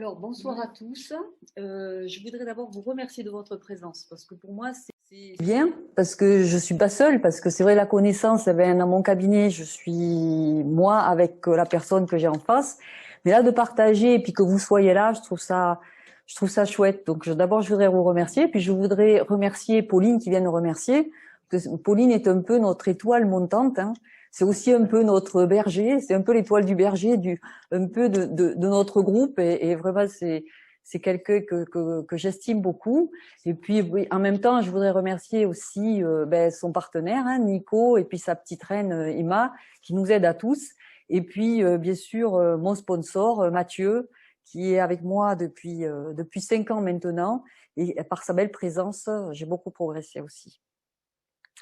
Alors, bonsoir à tous. Je voudrais d'abord vous remercier de votre présence parce que pour moi, c'est bien, parce que je suis pas seule, parce que c'est vrai, la connaissance, dans mon cabinet, je suis moi avec la personne que j'ai en face. Mais là, de partager et puis que vous soyez là, je trouve ça chouette. Donc, d'abord, je voudrais vous remercier. Puis, je voudrais remercier Pauline qui vient nous remercier. Parce que Pauline est un peu notre étoile montante, hein. C'est aussi un peu notre berger, c'est un peu l'étoile du berger, un peu de notre groupe, et vraiment c'est quelqu'un que j'estime beaucoup. Et puis oui, en même temps, je voudrais remercier aussi son partenaire, hein, Nico, et puis sa petite reine Emma, qui nous aide à tous. Et puis bien sûr mon sponsor Mathieu, qui est avec moi depuis 5 ans maintenant, et par sa belle présence, j'ai beaucoup progressé aussi.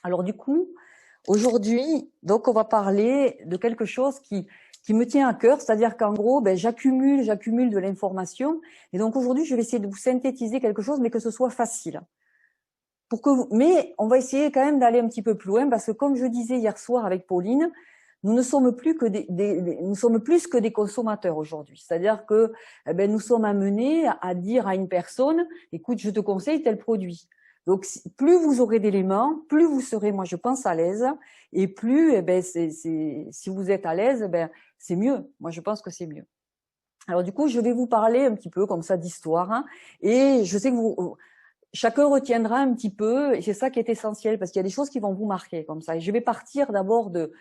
Alors du coup, aujourd'hui, donc on va parler de quelque chose qui me tient à cœur, c'est-à-dire qu'en gros, j'accumule de l'information, et donc aujourd'hui, je vais essayer de vous synthétiser quelque chose, mais que ce soit facile. Mais on va essayer quand même d'aller un petit peu plus loin, parce que comme je disais hier soir avec Pauline, nous ne sommes plus que nous sommes plus que des consommateurs aujourd'hui. C'est-à-dire que nous sommes amenés à dire à une personne, écoute, je te conseille tel produit. Donc, plus vous aurez d'éléments, plus vous serez, moi, je pense, à l'aise, et plus, si vous êtes à l'aise, c'est mieux. Moi, je pense que c'est mieux. Alors, du coup, je vais vous parler un petit peu comme ça d'histoire, hein, et je sais que chacun retiendra un petit peu, et c'est ça qui est essentiel, parce qu'il y a des choses qui vont vous marquer comme ça. Et je vais partir d'abord de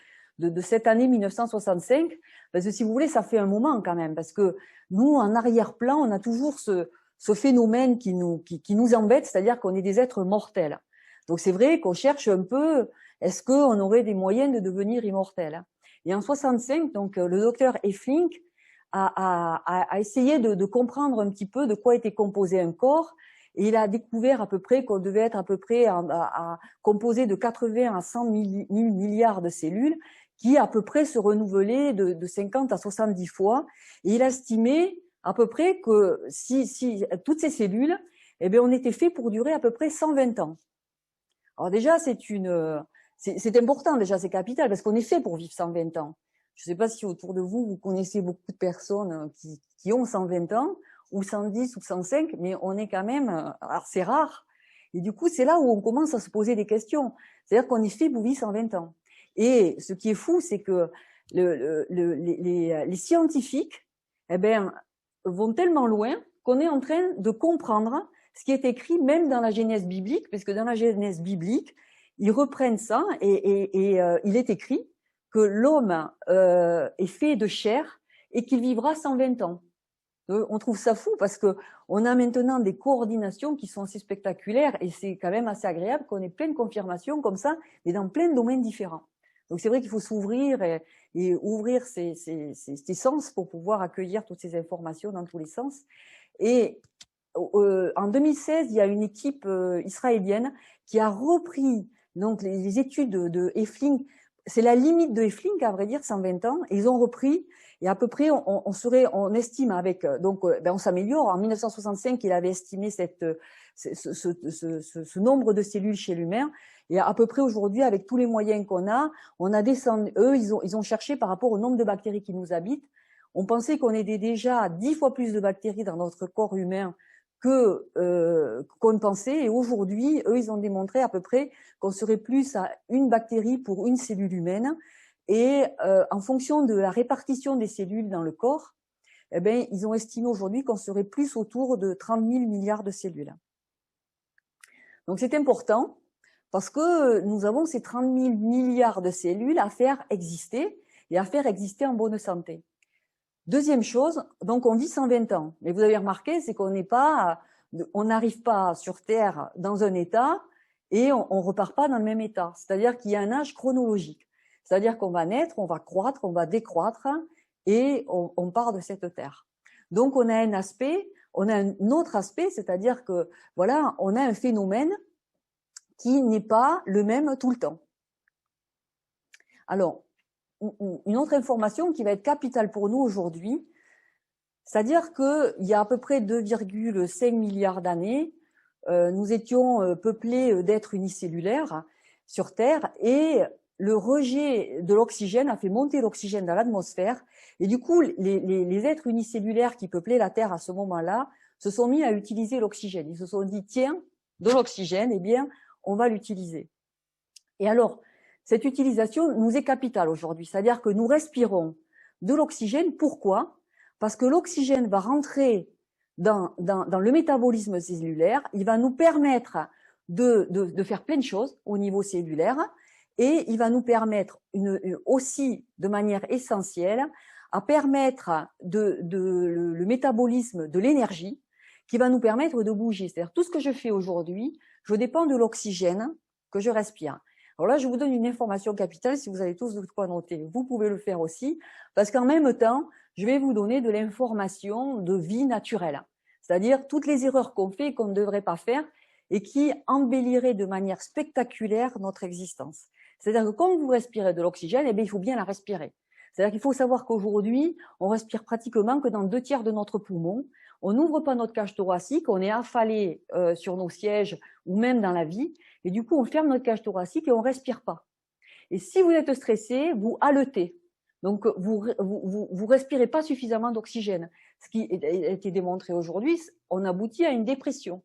cette année 1965, parce que si vous voulez, ça fait un moment quand même, parce que nous, en arrière-plan, on a toujours ce phénomène qui nous embête, c'est-à-dire qu'on est des êtres mortels. Donc c'est vrai qu'on cherche un peu, est-ce qu'on aurait des moyens de devenir immortels? Et en 65, donc le docteur Effling a essayé de comprendre un petit peu de quoi était composé un corps, et il a découvert à peu près qu'on devait être à peu près composé de 80 à 100 milliards de cellules qui à peu près se renouvelaient de 50 à 70 fois. Et il a estimé à peu près que si toutes ces cellules, on était fait pour durer à peu près 120 ans. Alors déjà, c'est important, déjà, c'est capital, parce qu'on est fait pour vivre 120 ans. Je ne sais pas si autour de vous, vous connaissez beaucoup de personnes qui ont 120 ans, ou 110 ou 105, mais on est quand même, alors c'est rare. Et du coup, c'est là où on commence à se poser des questions. C'est-à-dire qu'on est fait pour vivre 120 ans. Et ce qui est fou, c'est que les scientifiques, vont tellement loin qu'on est en train de comprendre ce qui est écrit même dans la Genèse biblique, parce que dans la Genèse biblique, ils reprennent ça et il est écrit que l'homme est fait de chair et qu'il vivra 120 ans. On trouve ça fou parce que on a maintenant des coordinations qui sont assez spectaculaires, et c'est quand même assez agréable qu'on ait plein de confirmations comme ça, mais dans plein de domaines différents. Donc c'est vrai qu'il faut s'ouvrir et ouvrir ses sens pour pouvoir accueillir toutes ces informations dans tous les sens. Et en 2016, il y a une équipe israélienne qui a repris donc les études de Effling. C'est la limite de Effling, à vrai dire, 120 ans. Et ils ont repris, et à peu près, on estime avec, on s'améliore. En 1965, il avait estimé ce nombre de cellules chez l'humain. Et à peu près aujourd'hui, avec tous les moyens qu'on a, on a descendu. Eux, ils ont cherché par rapport au nombre de bactéries qui nous habitent. On pensait qu'on était déjà 10 fois plus de bactéries dans notre corps humain qu'on pensait, et aujourd'hui, eux, ils ont démontré à peu près qu'on serait plus à une bactérie pour une cellule humaine, et en fonction de la répartition des cellules dans le corps, ils ont estimé aujourd'hui qu'on serait plus autour de 30 000 milliards de cellules. Donc c'est important, parce que nous avons ces 30 000 milliards de cellules à faire exister, et à faire exister en bonne santé. Deuxième chose, donc on vit 120 ans. Mais vous avez remarqué, c'est qu'on n'arrive pas sur Terre dans un état et on repart pas dans le même état. C'est-à-dire qu'il y a un âge chronologique. C'est-à-dire qu'on va naître, on va croître, on va décroître, et on part de cette Terre. Donc on a un autre aspect, c'est-à-dire que voilà, on a un phénomène qui n'est pas le même tout le temps. Alors, une autre information qui va être capitale pour nous aujourd'hui, c'est-à-dire qu'il y a à peu près 2,5 milliards d'années, nous étions peuplés d'êtres unicellulaires sur Terre, et le rejet de l'oxygène a fait monter l'oxygène dans l'atmosphère, Et du coup, les êtres unicellulaires qui peuplaient la Terre à ce moment-là se sont mis à utiliser l'oxygène. Ils se sont dit, tiens, de l'oxygène, eh bien, on va l'utiliser. Et alors, cette utilisation nous est capitale aujourd'hui, c'est-à-dire que nous respirons de l'oxygène. Pourquoi? Parce que l'oxygène va rentrer dans le métabolisme cellulaire, il va nous permettre de faire plein de choses au niveau cellulaire et il va nous permettre aussi de manière essentielle à permettre le métabolisme de l'énergie qui va nous permettre de bouger. C'est-à-dire tout ce que je fais aujourd'hui, je dépends de l'oxygène que je respire. Alors là, je vous donne une information capitale si vous avez tous de quoi noter. Vous pouvez le faire aussi parce qu'en même temps, je vais vous donner de l'information de vie naturelle. C'est-à-dire toutes les erreurs qu'on fait et qu'on ne devrait pas faire et qui embelliraient de manière spectaculaire notre existence. C'est-à-dire que quand vous respirez de l'oxygène, eh bien, il faut bien la respirer. C'est-à-dire qu'il faut savoir qu'aujourd'hui, on respire pratiquement que dans 2/3 de notre poumon. On n'ouvre pas notre cage thoracique, on est affalé sur nos sièges ou même dans la vie. Et du coup, on ferme notre cage thoracique et on respire pas. Et si vous êtes stressé, vous haletez. Donc, vous respirez pas suffisamment d'oxygène. Ce qui a été démontré aujourd'hui, on aboutit à une dépression.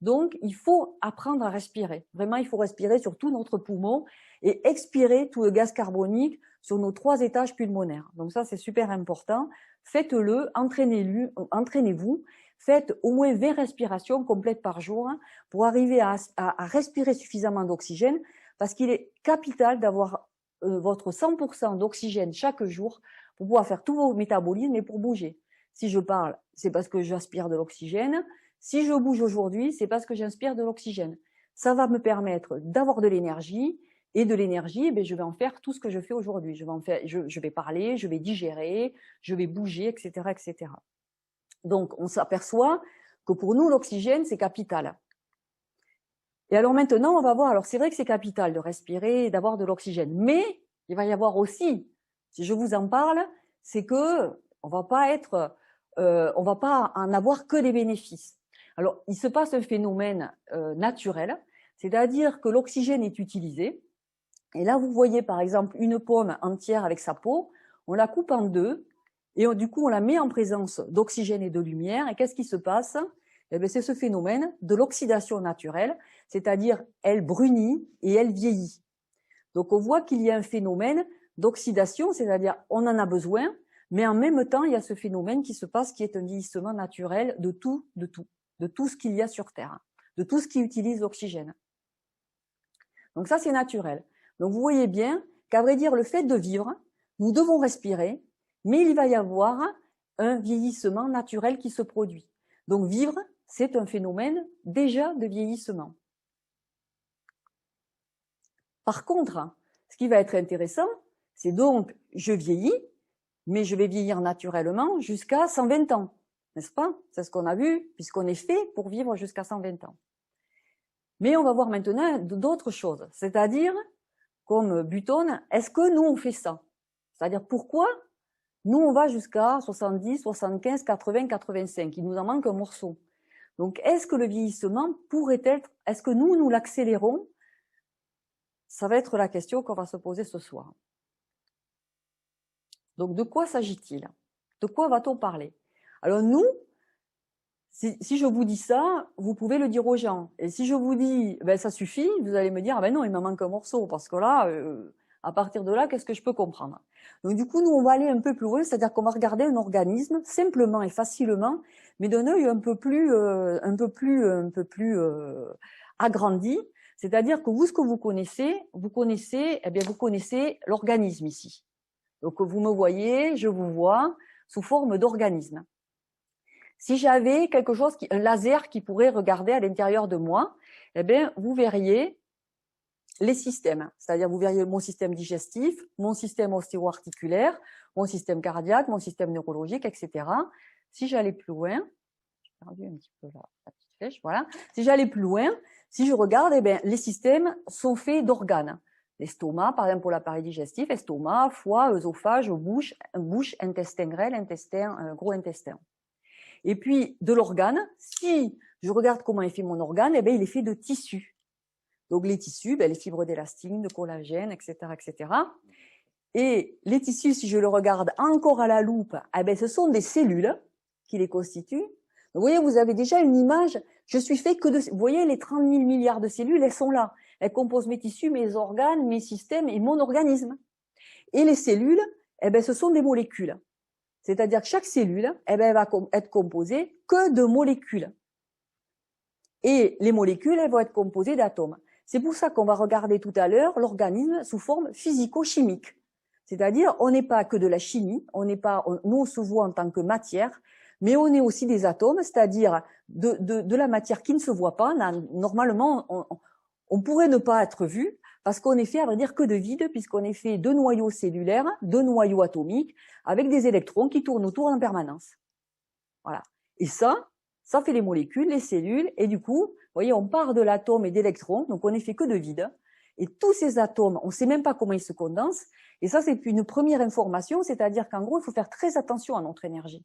Donc, il faut apprendre à respirer. Vraiment, il faut respirer sur tout notre poumon et expirer tout le gaz carbonique sur nos 3 étages pulmonaires. Donc ça, c'est super important. Faites-le, entraînez-vous. Faites au moins 20 respirations complètes par jour pour arriver à respirer suffisamment d'oxygène parce qu'il est capital d'avoir votre 100% d'oxygène chaque jour pour pouvoir faire tous vos métabolismes et pour bouger. Si je parle, c'est parce que j'aspire de l'oxygène. Si je bouge aujourd'hui, c'est parce que j'inspire de l'oxygène. Ça va me permettre d'avoir de l'énergie et de l'énergie, je vais en faire tout ce que je fais aujourd'hui. Je vais parler, je vais digérer, je vais bouger, etc., etc. Donc, on s'aperçoit que pour nous, l'oxygène, c'est capital. Et alors maintenant, on va voir, alors c'est vrai que c'est capital de respirer et d'avoir de l'oxygène, mais il va y avoir aussi, si je vous en parle, c'est que on va pas en avoir que des bénéfices. Alors, il se passe un phénomène naturel, c'est-à-dire que l'oxygène est utilisé. Et là, vous voyez par exemple une pomme entière avec sa peau, on la coupe en deux et du coup on la met en présence d'oxygène et de lumière. Et qu'est-ce qui se passe? Eh bien, c'est ce phénomène de l'oxydation naturelle, c'est-à-dire elle brunit et elle vieillit. Donc on voit qu'il y a un phénomène d'oxydation, c'est-à-dire on en a besoin, mais en même temps il y a ce phénomène qui se passe qui est un vieillissement naturel de tout ce qu'il y a sur Terre, de tout ce qui utilise l'oxygène. Donc ça c'est naturel. Donc vous voyez bien qu'à vrai dire, le fait de vivre, nous devons respirer, mais il va y avoir un vieillissement naturel qui se produit. Donc vivre, c'est un phénomène déjà de vieillissement. Par contre, ce qui va être intéressant, c'est donc je vieillis, mais je vais vieillir naturellement jusqu'à 120 ans, n'est-ce pas? C'est ce qu'on a vu, puisqu'on est fait pour vivre jusqu'à 120 ans. Mais on va voir maintenant d'autres choses, c'est-à-dire comme Button, est-ce que nous on fait ça? C'est-à-dire pourquoi nous on va jusqu'à 70, 75, 80, 85, il nous en manque un morceau. Donc est-ce que le vieillissement pourrait être, est-ce que nous l'accélérons? Ça va être la question qu'on va se poser ce soir. Donc de quoi s'agit-il? De quoi va-t-on parler? Alors nous, si je vous dis ça, vous pouvez le dire aux gens. Et si je vous dis, ben ça suffit, vous allez me dire, ah ben non, il me manque un morceau, parce que là, à partir de là, qu'est-ce que je peux comprendre? Donc du coup, nous, on va aller un peu plus loin, c'est-à-dire qu'on va regarder un organisme simplement et facilement, mais d'un œil un peu plus agrandi. C'est-à-dire que vous, ce que vous connaissez, eh bien, vous connaissez l'organisme ici. Donc vous me voyez, je vous vois sous forme d'organisme. Si j'avais quelque chose, un laser qui pourrait regarder à l'intérieur de moi, eh bien, vous verriez les systèmes. C'est-à-dire, vous verriez mon système digestif, mon système ostéo-articulaire, mon système cardiaque, mon système neurologique, etc. Si j'allais plus loin, j'ai perdu un petit peu la petite flèche, voilà. Si j'allais plus loin, si je regarde, eh bien, les systèmes sont faits d'organes. L'estomac, par exemple, pour l'appareil digestif, estomac, foie, œsophage, bouche, intestin grêle, gros intestin. Et puis, de l'organe, si je regarde comment est fait mon organe, eh bien, il est fait de tissus. Donc, les tissus, les fibres d'élastine, de collagène, etc., etc. Et les tissus, si je le regarde encore à la loupe, eh ben, ce sont des cellules qui les constituent. Donc, vous voyez, vous avez déjà une image. Je suis fait que de... Vous voyez, les 30 000 milliards de cellules, elles sont là. Elles composent mes tissus, mes organes, mes systèmes et mon organisme. Et les cellules, eh ben, ce sont des molécules. C'est-à-dire que chaque cellule, eh ben, elle va être composée que de molécules. Et les molécules, elles vont être composées d'atomes. C'est pour ça qu'on va regarder tout à l'heure l'organisme sous forme physico-chimique. C'est-à-dire, on n'est pas que de la chimie, nous on se voit en tant que matière, mais on est aussi des atomes, c'est-à-dire de la matière qui ne se voit pas. Normalement, on pourrait ne pas être vu, parce qu'on est fait, à vrai dire, que de vide, puisqu'on est fait de noyaux cellulaires, de noyaux atomiques, avec des électrons qui tournent autour en permanence. Voilà. Et ça fait les molécules, les cellules, et du coup, vous voyez, on part de l'atome et d'électrons, donc on est fait que de vide. Et tous ces atomes, on ne sait même pas comment ils se condensent. Et ça, c'est une première information, c'est-à-dire qu'en gros, il faut faire très attention à notre énergie.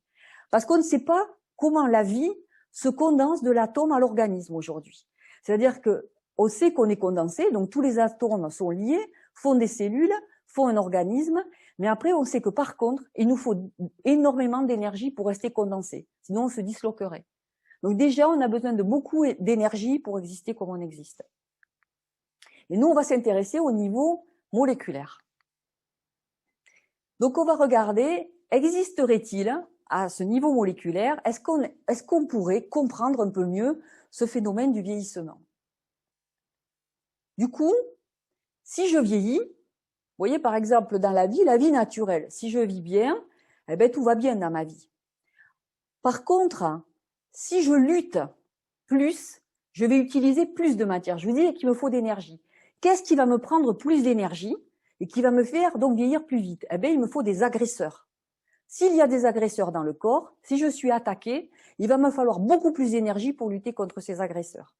Parce qu'on ne sait pas comment la vie se condense de l'atome à l'organisme aujourd'hui. C'est-à-dire que on sait qu'on est condensé, donc tous les atomes sont liés, font des cellules, font un organisme, mais après, on sait que par contre, il nous faut énormément d'énergie pour rester condensé. Sinon, on se disloquerait. Donc déjà, on a besoin de beaucoup d'énergie pour exister comme on existe. Et nous, on va s'intéresser au niveau moléculaire. Donc, on va regarder, existerait-il à ce niveau moléculaire, est-ce qu'on pourrait comprendre un peu mieux ce phénomène du vieillissement? Du coup, si je vieillis, vous voyez, par exemple, dans la vie naturelle, si je vis bien, eh ben, tout va bien dans ma vie. Par contre, si je lutte plus, je vais utiliser plus de matière. Je veux dire qu'il me faut d'énergie. Qu'est-ce qui va me prendre plus d'énergie et qui va me faire donc vieillir plus vite? Eh bien, il me faut des agresseurs. S'il y a des agresseurs dans le corps, si je suis attaqué, il va me falloir beaucoup plus d'énergie pour lutter contre ces agresseurs.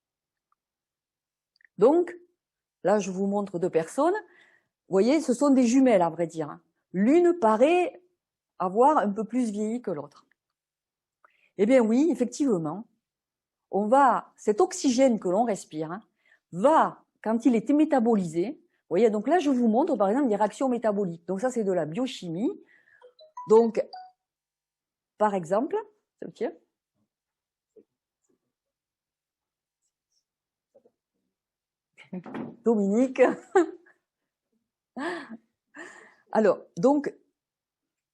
Donc, là, je vous montre deux personnes. Vous voyez, ce sont des jumelles, à vrai dire. L'une paraît avoir un peu plus vieilli que l'autre. Eh bien oui, effectivement, cet oxygène que l'on respire va, quand il est métabolisé, vous voyez, donc là je vous montre par exemple des réactions métaboliques. Donc ça c'est de la biochimie. Donc, par exemple, tiens. Dominique. Alors, donc,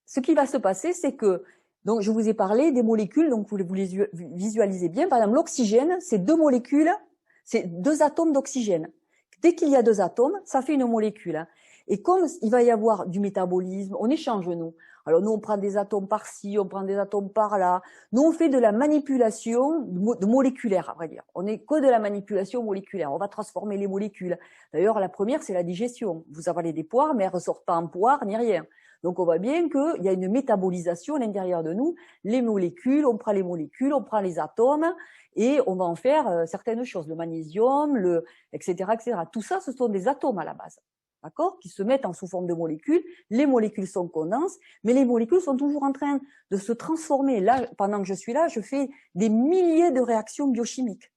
ce qui va se passer, c'est que, donc je vous ai parlé des molécules, donc vous les visualisez bien. Par exemple, l'oxygène, c'est deux molécules, c'est deux atomes d'oxygène. Dès qu'il y a deux atomes, ça fait une molécule. Et comme il va y avoir du métabolisme, on échange, nous. Alors, nous, on prend des atomes par-ci, on prend des atomes par-là. Nous, on fait de la manipulation de moléculaire, à vrai dire. On n'est que de la manipulation moléculaire. On va transformer les molécules. D'ailleurs, la première, c'est la digestion. Vous avalez des poires, mais elles ne ressortent pas en poire, ni rien. Donc, on voit bien qu'il y a une métabolisation à l'intérieur de nous. Les molécules, on prend les atomes, et on va en faire certaines choses. Le magnésium, etc., etc. Tout ça, ce sont des atomes à la base. D'accord, qui se mettent en sous forme de molécules. Les molécules sont condenses, mais les molécules sont toujours en train de se transformer. Là, pendant que je suis là, je fais des milliers de réactions biochimiques.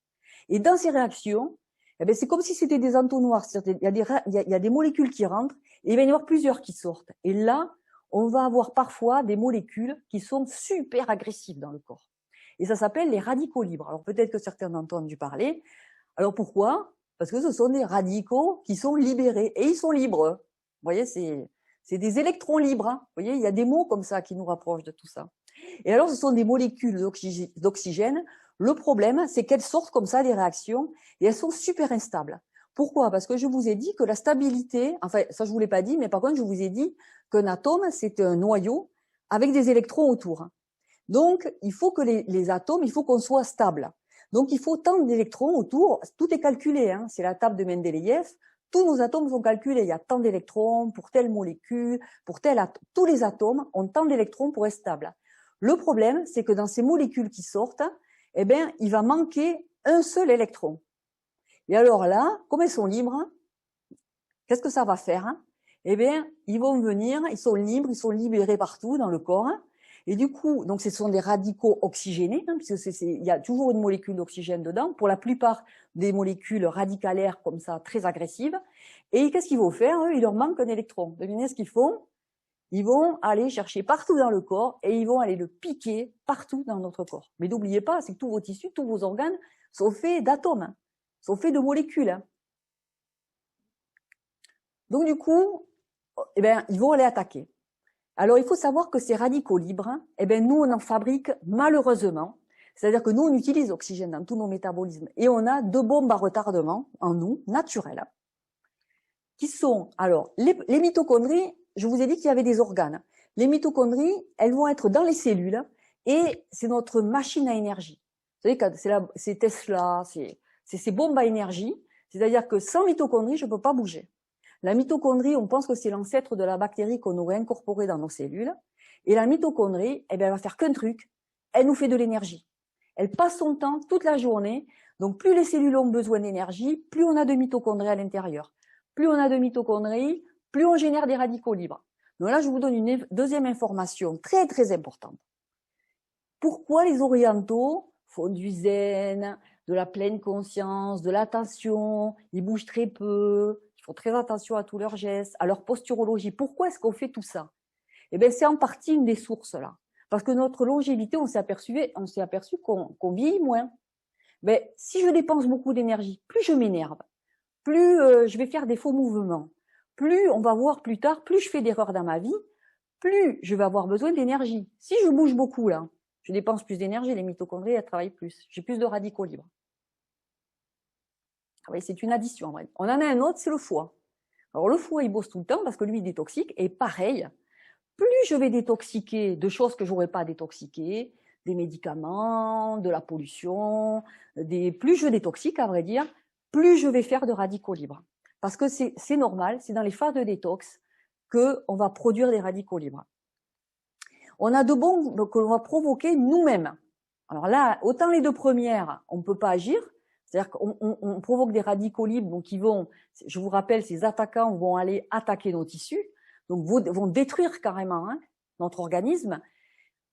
Et dans ces réactions, eh bien, c'est comme si c'était des entonnoirs. Il y a des molécules qui rentrent et il va y en avoir plusieurs qui sortent. Et là, on va avoir parfois des molécules qui sont super agressives dans le corps. Et ça s'appelle les radicaux libres. Alors peut-être que certains en ont entendu parler. Alors pourquoi ? Parce que ce sont des radicaux qui sont libérés. Et ils sont libres. Vous voyez, c'est des électrons libres. Vous voyez, il y a des mots comme ça qui nous rapprochent de tout ça. Et alors, ce sont des molécules d'oxygène. Le problème, c'est qu'elles sortent comme ça des réactions et elles sont super instables. Pourquoi ? Parce que je vous ai dit que la stabilité, enfin, ça je vous l'ai pas dit, mais par contre, je vous ai dit qu'un atome, c'est un noyau avec des électrons autour. Donc, il faut que les atomes, il faut qu'on soit stable. Donc, il faut tant d'électrons autour. Tout est calculé, hein. C'est la table de Mendeleïev. Tous nos atomes sont calculés. Il y a tant d'électrons pour telle molécule, pour tel atome. Tous les atomes ont tant d'électrons pour être stables. Le problème, c'est que dans ces molécules qui sortent, eh ben, il va manquer un seul électron. Et alors là, comme elles sont libres, qu'est-ce que ça va faire ? Eh bien, ils vont venir, ils sont libres, ils sont libérés partout dans le corps. Et du coup, donc ce sont des radicaux oxygénés, puisque il y a toujours une molécule d'oxygène dedans, pour la plupart des molécules radicalaires comme ça, très agressives. Et qu'est-ce qu'ils vont faire ? Ils leur manquent un électron. Devinez ce qu'ils font ? Ils vont aller chercher partout dans le corps et ils vont aller le piquer partout dans notre corps. Mais n'oubliez pas, c'est que tous vos tissus, tous vos organes sont faits d'atomes, sont faits de molécules. Donc du coup, eh ben, ils vont aller attaquer. Alors il faut savoir que ces radicaux libres, eh ben, nous on en fabrique malheureusement. C'est-à-dire que nous on utilise l'oxygène dans tous nos métabolismes et on a deux bombes à retardement en nous, naturelles, qui sont, alors les mitochondries, je vous ai dit qu'il y avait des organes. Les mitochondries, elles vont être dans les cellules et c'est notre machine à énergie. Vous savez, c'est Tesla, c'est ces bombes à énergie. C'est-à-dire que sans mitochondries, je ne peux pas bouger. La mitochondrie, on pense que c'est l'ancêtre de la bactérie qu'on aurait incorporée dans nos cellules. Et la mitochondrie, eh bien, elle va faire qu'un truc, elle nous fait de l'énergie. Elle passe son temps toute la journée. Donc plus les cellules ont besoin d'énergie, plus on a de mitochondries à l'intérieur. Plus on a de mitochondries, plus on génère des radicaux libres. Donc là, je vous donne une deuxième information très très importante. Pourquoi les orientaux font du zen, de la pleine conscience, de l'attention, ils bougent très peu, ils font très attention à tous leurs gestes, à leur posturologie. Pourquoi est-ce qu'on fait tout ça? Eh bien, c'est en partie une des sources là. Parce que notre longévité, on s'est aperçu qu'on vieillit moins. Mais si je dépense beaucoup d'énergie, plus je m'énerve, plus je vais faire des faux mouvements, plus on va voir plus tard, plus je fais d'erreurs dans ma vie, plus je vais avoir besoin d'énergie. Si je bouge beaucoup là, je dépense plus d'énergie, les mitochondries elles travaillent plus, j'ai plus de radicaux libres. Ah oui, c'est une addition en vrai. On en a un autre, c'est le foie. Alors le foie il bosse tout le temps parce que lui il détoxique et pareil, plus je vais détoxiquer de choses que j'aurais pas détoxiquées, des médicaments, de la pollution, plus je détoxique à vrai dire, plus je vais faire de radicaux libres. Parce que c'est normal, c'est dans les phases de détox qu'on va produire des radicaux libres. On a de bombes que l'on va provoquer nous-mêmes. Alors là, autant les deux premières, on ne peut pas agir, c'est-à-dire qu'on provoque des radicaux libres, donc ils vont, je vous rappelle, ces attaquants vont aller attaquer nos tissus, donc vont détruire carrément notre organisme.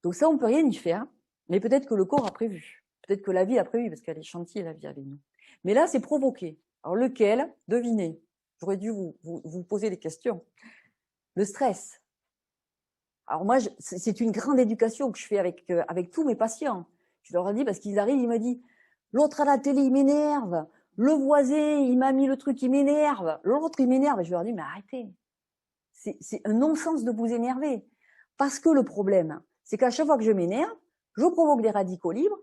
Donc ça, on peut rien y faire, mais peut-être que le corps a prévu, peut-être que la vie a prévu, parce qu'elle est gentille, la vie avec nous. Mais là, c'est provoqué. Alors lequel? Devinez. J'aurais dû vous poser des questions. Le stress. Alors moi, c'est une grande éducation que je fais avec tous mes patients. Je leur dis, parce qu'ils arrivent, ils me disent, l'autre à la télé, il m'énerve. Le voisin, il m'a mis le truc, il m'énerve. L'autre, il m'énerve. Et je leur dis, mais arrêtez. C'est un non-sens de vous énerver. Parce que le problème, c'est qu'à chaque fois que je m'énerve, je provoque des radicaux libres,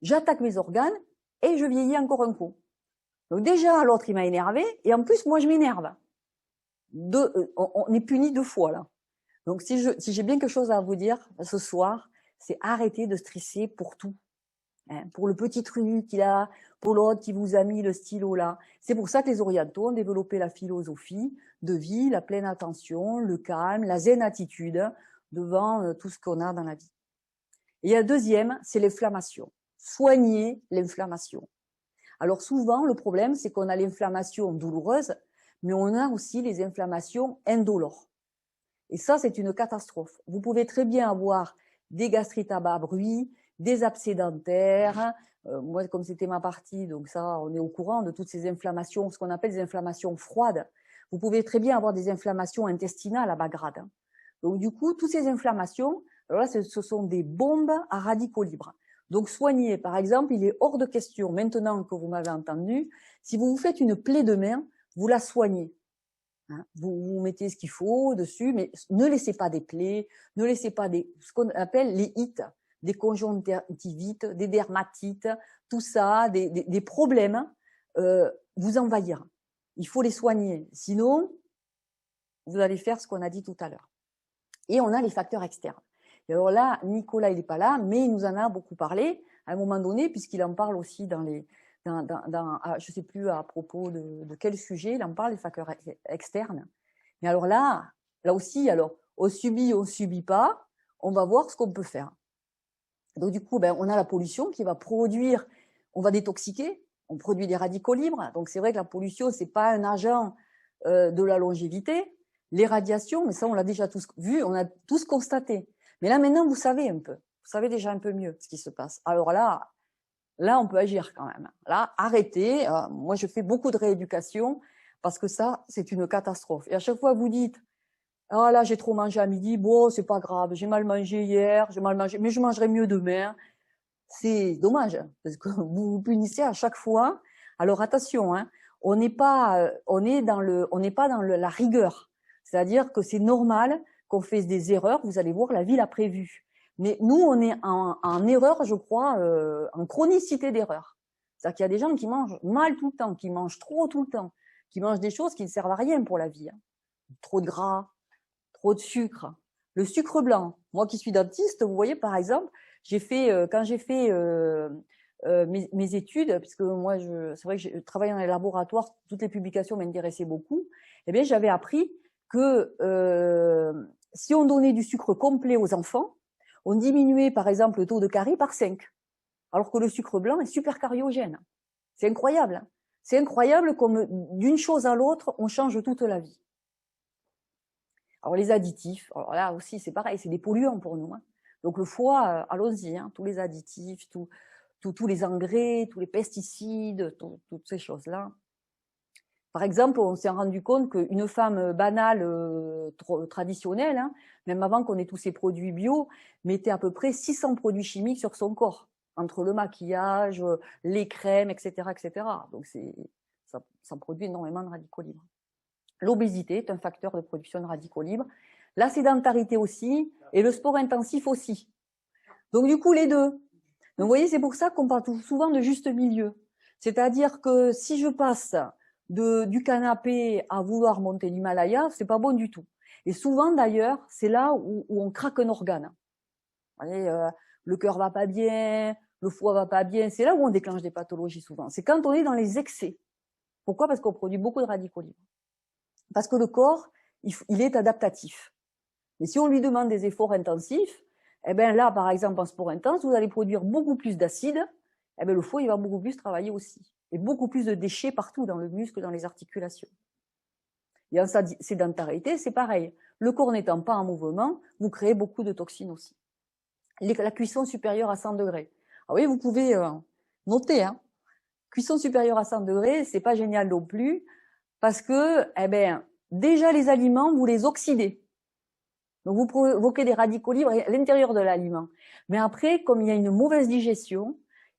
j'attaque mes organes et je vieillis encore un coup. Donc déjà, l'autre, il m'a énervé et en plus, moi, je m'énerve. On est puni deux fois, là. Donc, si j'ai bien quelque chose à vous dire ce soir, c'est arrêter de stresser pour tout. Hein, pour le petit truc qu'il a, pour l'autre qui vous a mis le stylo là. C'est pour ça que les orientaux ont développé la philosophie de vie, la pleine attention, le calme, la zen attitude devant tout ce qu'on a dans la vie. Et la deuxième, c'est l'inflammation. Soigner l'inflammation. Alors souvent, le problème, c'est qu'on a l'inflammation douloureuse, mais on a aussi les inflammations indolores. Et ça, c'est une catastrophe. Vous pouvez très bien avoir des gastrites à bas bruit, des abcès dentaires. Moi, comme c'était ma partie, donc ça, on est au courant de toutes ces inflammations, ce qu'on appelle des inflammations froides. Vous pouvez très bien avoir des inflammations intestinales à bas grade. Donc, du coup, toutes ces inflammations, alors là, ce sont des bombes à radicaux libres. Donc, soigner, par exemple, il est hors de question, maintenant que vous m'avez entendu, si vous vous faites une plaie de main, vous la soignez. Vous mettez ce qu'il faut dessus, mais ne laissez pas des plaies, ne laissez pas ce qu'on appelle les ites, des conjonctivites, des dermatites, tout ça, des problèmes vous envahir. Il faut les soigner, sinon vous allez faire ce qu'on a dit tout à l'heure. Et on a les facteurs externes. Et alors là, Nicolas, il n'est pas là, mais il nous en a beaucoup parlé à un moment donné, puisqu'il en parle aussi je ne sais plus à propos de quel sujet, il en parle, les facteurs externes. Mais alors là aussi, alors, on subit pas, on va voir ce qu'on peut faire. Donc du coup, on a la pollution qui va produire, on va détoxiquer, on produit des radicaux libres. Donc c'est vrai que la pollution, c'est pas un agent de la longévité. Les radiations, mais ça on l'a déjà tous vu, on a tous constaté. Mais là maintenant, vous savez un peu, vous savez déjà un peu mieux ce qui se passe. Alors là, on peut agir quand même. Là, arrêtez. Moi, je fais beaucoup de rééducation parce que ça, c'est une catastrophe. Et à chaque fois, vous dites, Ah là, j'ai trop mangé à midi, bon, c'est pas grave, j'ai mal mangé hier, j'ai mal mangé, mais je mangerai mieux demain. C'est dommage, parce que vous vous punissez à chaque fois. Alors attention, hein, on n'est pas, on n'est pas dans la rigueur. C'est-à-dire que c'est normal qu'on fasse des erreurs. Vous allez voir, la vie l'a prévu. Mais nous, on est en erreur, je crois, en chronicité d'erreur. C'est-à-dire qu'il y a des gens qui mangent mal tout le temps, qui mangent trop tout le temps, qui mangent des choses qui ne servent à rien pour la vie, hein. Trop de gras, trop de sucre. Le sucre blanc. Moi qui suis dentiste, vous voyez, par exemple, j'ai fait, quand j'ai fait mes études, puisque moi, c'est vrai que je travaillais dans les laboratoires, toutes les publications m'intéressaient beaucoup, eh bien, j'avais appris que si on donnait du sucre complet aux enfants, on diminuait, par exemple, le taux de carie par 5, alors que le sucre blanc est super cariogène. C'est incroyable, hein. C'est incroyable comme d'une chose à l'autre, on change toute la vie. Alors les additifs, alors là aussi c'est pareil, c'est des polluants pour nous, hein. Donc le foie, allons-y, hein, tous les additifs, tous les engrais, tous les pesticides, toutes ces choses-là. Par exemple, on s'est rendu compte qu'une femme banale, traditionnelle, hein, même avant qu'on ait tous ces produits bio, mettait à peu près 600 produits chimiques sur son corps, entre le maquillage, les crèmes, etc., etc. Donc ça produit énormément de radicaux libres. L'obésité est un facteur de production de radicaux libres. La sédentarité aussi, et le sport intensif aussi. Donc du coup, les deux. Donc vous voyez, c'est pour ça qu'on parle souvent de juste milieu. C'est-à-dire que si je passe du canapé à vouloir monter l'Himalaya, c'est pas bon du tout. Et souvent d'ailleurs, c'est là où on craque un organe. Vous voyez, le cœur va pas bien, le foie va pas bien, c'est là où on déclenche des pathologies souvent. C'est quand on est dans les excès. Pourquoi? Parce qu'on produit beaucoup de radicaux libres. Parce que le corps, il est adaptatif. Mais si on lui demande des efforts intensifs, eh ben là, par exemple, en sport intense, vous allez produire beaucoup plus d'acide, eh ben le foie, il va beaucoup plus travailler aussi. Et beaucoup plus de déchets partout, dans le muscle, dans les articulations. Et en sédentarité, c'est pareil. Le corps n'étant pas en mouvement, vous créez beaucoup de toxines aussi. La cuisson supérieure à 100 degrés. Ah oui, vous pouvez noter, hein. Cuisson supérieure à 100 degrés, c'est pas génial non plus, parce que, eh ben, déjà les aliments, vous les oxydez. Donc vous provoquez des radicaux libres à l'intérieur de l'aliment. Mais après, comme il y a une mauvaise digestion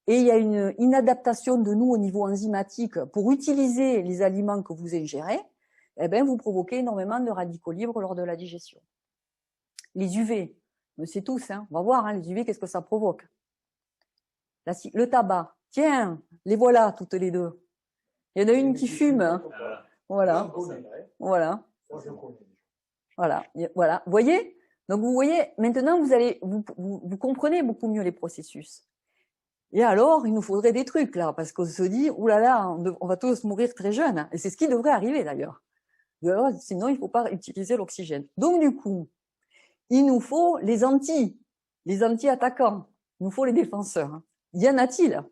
et il y a une inadaptation de nous au niveau enzymatique pour utiliser les aliments que vous ingérez, eh ben, vous provoquez énormément de radicaux libres lors de la digestion. Les UV, on sait tous, hein, on va voir, hein, les UV, qu'est-ce que ça provoque. Le tabac, tiens, les voilà toutes les deux. Il y en a une qui fume, hein. Voilà. Voilà. Voilà. Voilà. Vous voyez? Donc, vous voyez, maintenant, vous comprenez beaucoup mieux les processus. Et alors, il nous faudrait des trucs, là, parce qu'on se dit, oulala, on va tous mourir très jeunes. Et c'est ce qui devrait arriver, d'ailleurs. Sinon, il ne faut pas utiliser l'oxygène. Donc, du coup, il nous faut les anti-attaquants. Il nous faut les défenseurs. Y en a-t-il?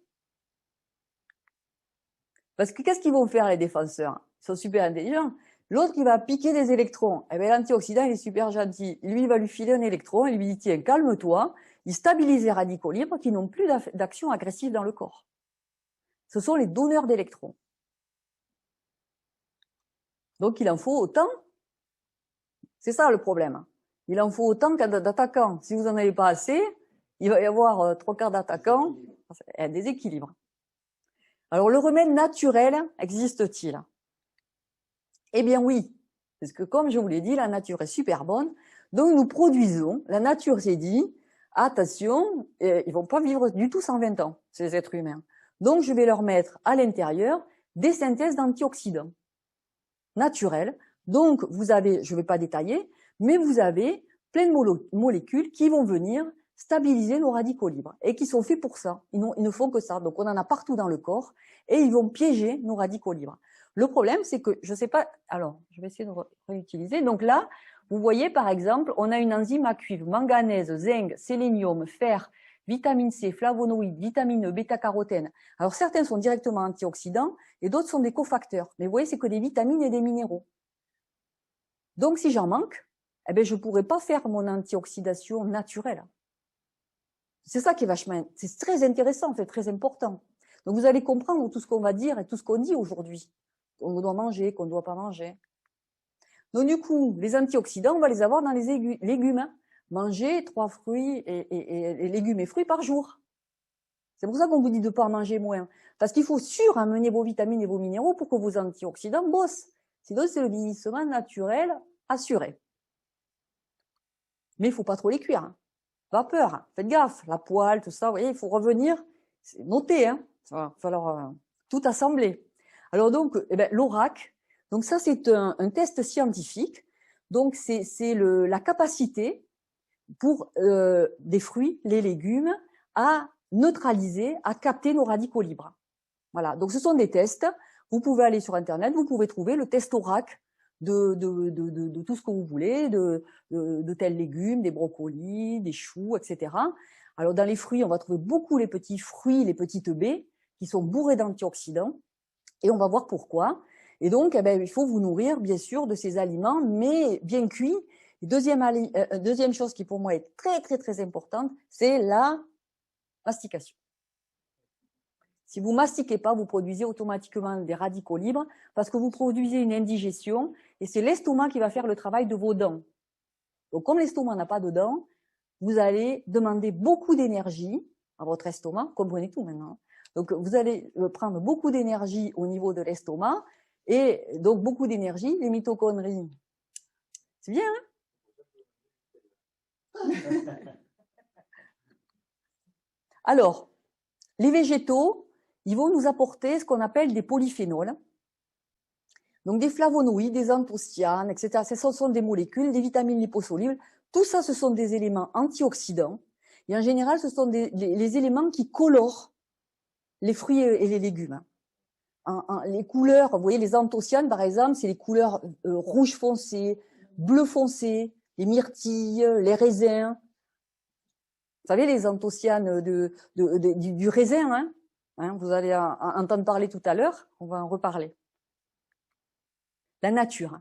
Parce que qu'est-ce qu'ils vont faire, les défenseurs? Ils sont super intelligents. L'autre qui va piquer des électrons, eh bien l'antioxydant il est super gentil. Lui, il va lui filer un électron, il lui dit tiens, calme-toi. Il stabilise les radicaux libres qui n'ont plus d'action agressive dans le corps. Ce sont les donneurs d'électrons. Donc il en faut autant. C'est ça le problème. Il en faut autant d'attaquants. Si vous n'en avez pas assez, il va y avoir 3/4 d'attaquants, un déséquilibre. Alors le remède naturel existe-t-il? Eh bien oui, parce que comme je vous l'ai dit, la nature est super bonne, donc nous produisons, la nature s'est dit, attention, ils vont pas vivre du tout 120 ans, ces êtres humains. Donc je vais leur mettre à l'intérieur des synthèses d'antioxydants naturels. Donc vous avez, je ne vais pas détailler, mais vous avez plein de molécules qui vont venir stabiliser nos radicaux libres et qui sont faits pour ça. Ils ne font que ça. Donc on en a partout dans le corps et ils vont piéger nos radicaux libres. Le problème, c'est que, je sais pas, alors, je vais essayer de réutiliser. Donc là, vous voyez, par exemple, on a une enzyme à cuivre, manganèse, zinc, sélénium, fer, vitamine C, flavonoïdes, vitamine E, bêta-carotène. Alors, certains sont directement antioxydants et d'autres sont des cofacteurs. Mais vous voyez, c'est que des vitamines et des minéraux. Donc, si j'en manque, eh ben, je pourrais pas faire mon antioxydation naturelle. C'est ça qui est vachement, c'est très intéressant, c'est très important. Donc, vous allez comprendre tout ce qu'on va dire et tout ce qu'on dit aujourd'hui. Qu'on doit manger, qu'on ne doit pas manger. Donc du coup, les antioxydants, on va les avoir dans les légumes. Hein. Manger 3 fruits et légumes et fruits par jour. C'est pour ça qu'on vous dit de ne pas en manger moins. Parce qu'il faut suramener vos vitamines et vos minéraux pour que vos antioxydants bossent. Sinon, c'est le vieillissement naturel assuré. Mais il ne faut pas trop les cuire. Hein. Vapeur, hein. Faites gaffe, la poêle, tout ça, vous voyez, il faut revenir, noter, hein. Il va falloir tout assembler. Alors donc, l'ORAC, donc ça c'est un test scientifique. Donc c'est la capacité pour des fruits, les légumes, à neutraliser, à capter nos radicaux libres. Voilà. Donc ce sont des tests. Vous pouvez aller sur Internet, vous pouvez trouver le test ORAC de tout ce que vous voulez, de tels légumes, des brocolis, des choux, etc. Alors dans les fruits, on va trouver beaucoup les petits fruits, les petites baies, qui sont bourrés d'antioxydants, et on va voir pourquoi. Et donc, il faut vous nourrir, bien sûr, de ces aliments, mais bien cuits. Deuxième chose qui pour moi est très très très importante, c'est la mastication. Si vous mastiquez pas, vous produisez automatiquement des radicaux libres parce que vous produisez une indigestion et c'est l'estomac qui va faire le travail de vos dents. Donc, comme l'estomac n'a pas de dents, vous allez demander beaucoup d'énergie à votre estomac. Comprenez tout maintenant. Donc, vous allez prendre beaucoup d'énergie au niveau de l'estomac et donc beaucoup d'énergie, les mitochondries. C'est bien, hein? Alors, les végétaux, ils vont nous apporter ce qu'on appelle des polyphénols. Donc des flavonoïdes, des anthocyanes, etc. Ce sont des molécules, des vitamines liposolubles. Tout ça, ce sont des éléments antioxydants. Et en général, ce sont les éléments qui colorent les fruits et les légumes. Les couleurs, vous voyez, les anthocyanes, par exemple, c'est les couleurs rouge foncé, bleu foncé, les myrtilles, les raisins. Vous savez, les anthocyanes du raisin, hein, vous allez entendre parler tout à l'heure, on va en reparler. La nature.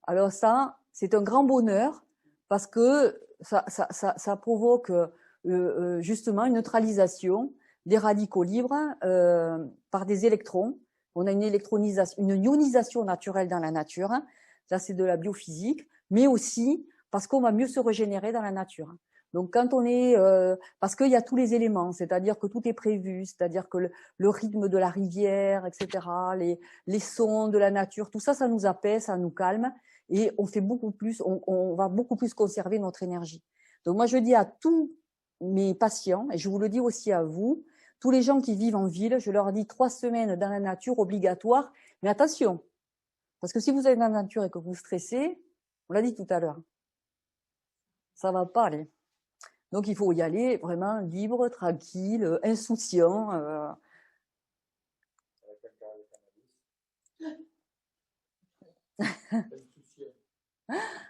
Alors ça, c'est un grand bonheur parce que ça provoque justement une neutralisation des radicaux libres par des électrons. On a une ionisation naturelle dans la nature. Ça, c'est de la biophysique, mais aussi parce qu'on va mieux se régénérer dans la nature. Donc quand on est, parce qu'il y a tous les éléments, c'est-à-dire que tout est prévu, c'est-à-dire que le rythme de la rivière, etc., les sons de la nature, tout ça, ça nous apaise, ça nous calme, et on fait beaucoup plus, on va beaucoup plus conserver notre énergie. Donc moi je dis à tous mes patients, et je vous le dis aussi à vous, tous les gens qui vivent en ville, je leur dis 3 semaines dans la nature obligatoire, mais attention, parce que si vous êtes dans la nature et que vous stressez, on l'a dit tout à l'heure, ça va pas aller. Donc, il faut y aller vraiment libre, tranquille, insouciant.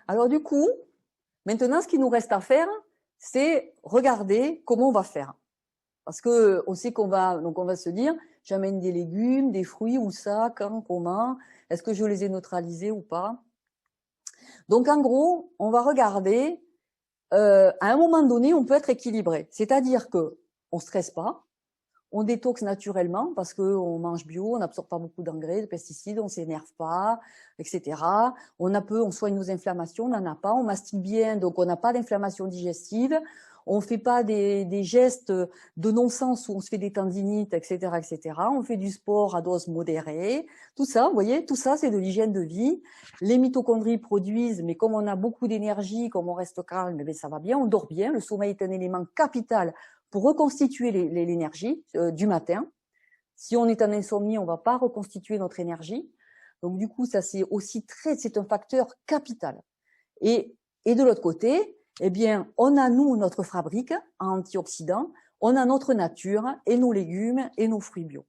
Alors, du coup, maintenant, ce qu'il nous reste à faire, c'est regarder comment on va faire. Parce que on sait qu'on va se dire, j'amène des légumes, des fruits, où ça, quand, comment, est-ce que je les ai neutralisés ou pas? Donc, en gros, on va regarder. À un moment donné, on peut être équilibré. C'est-à-dire que on stresse pas, on détoxe naturellement parce que on mange bio, on n'absorbe pas beaucoup d'engrais, de pesticides, on s'énerve pas, etc. On soigne nos inflammations, on n'en a pas, on mastique bien, donc on n'a pas d'inflammation digestive. On fait pas des gestes de non-sens où on se fait des tendinites, etc., etc. On fait du sport à dose modérée. Tout ça, vous voyez, tout ça, c'est de l'hygiène de vie. Les mitochondries produisent, mais comme on a beaucoup d'énergie, comme on reste calme, ça va bien, on dort bien. Le sommeil est un élément capital pour reconstituer l'énergie du matin. Si on est en insomnie, on ne va pas reconstituer notre énergie. Donc du coup, ça c'est un facteur capital. Et de l'autre côté, eh bien, on a nous notre fabrique en antioxydants, on a notre nature et nos légumes et nos fruits bio.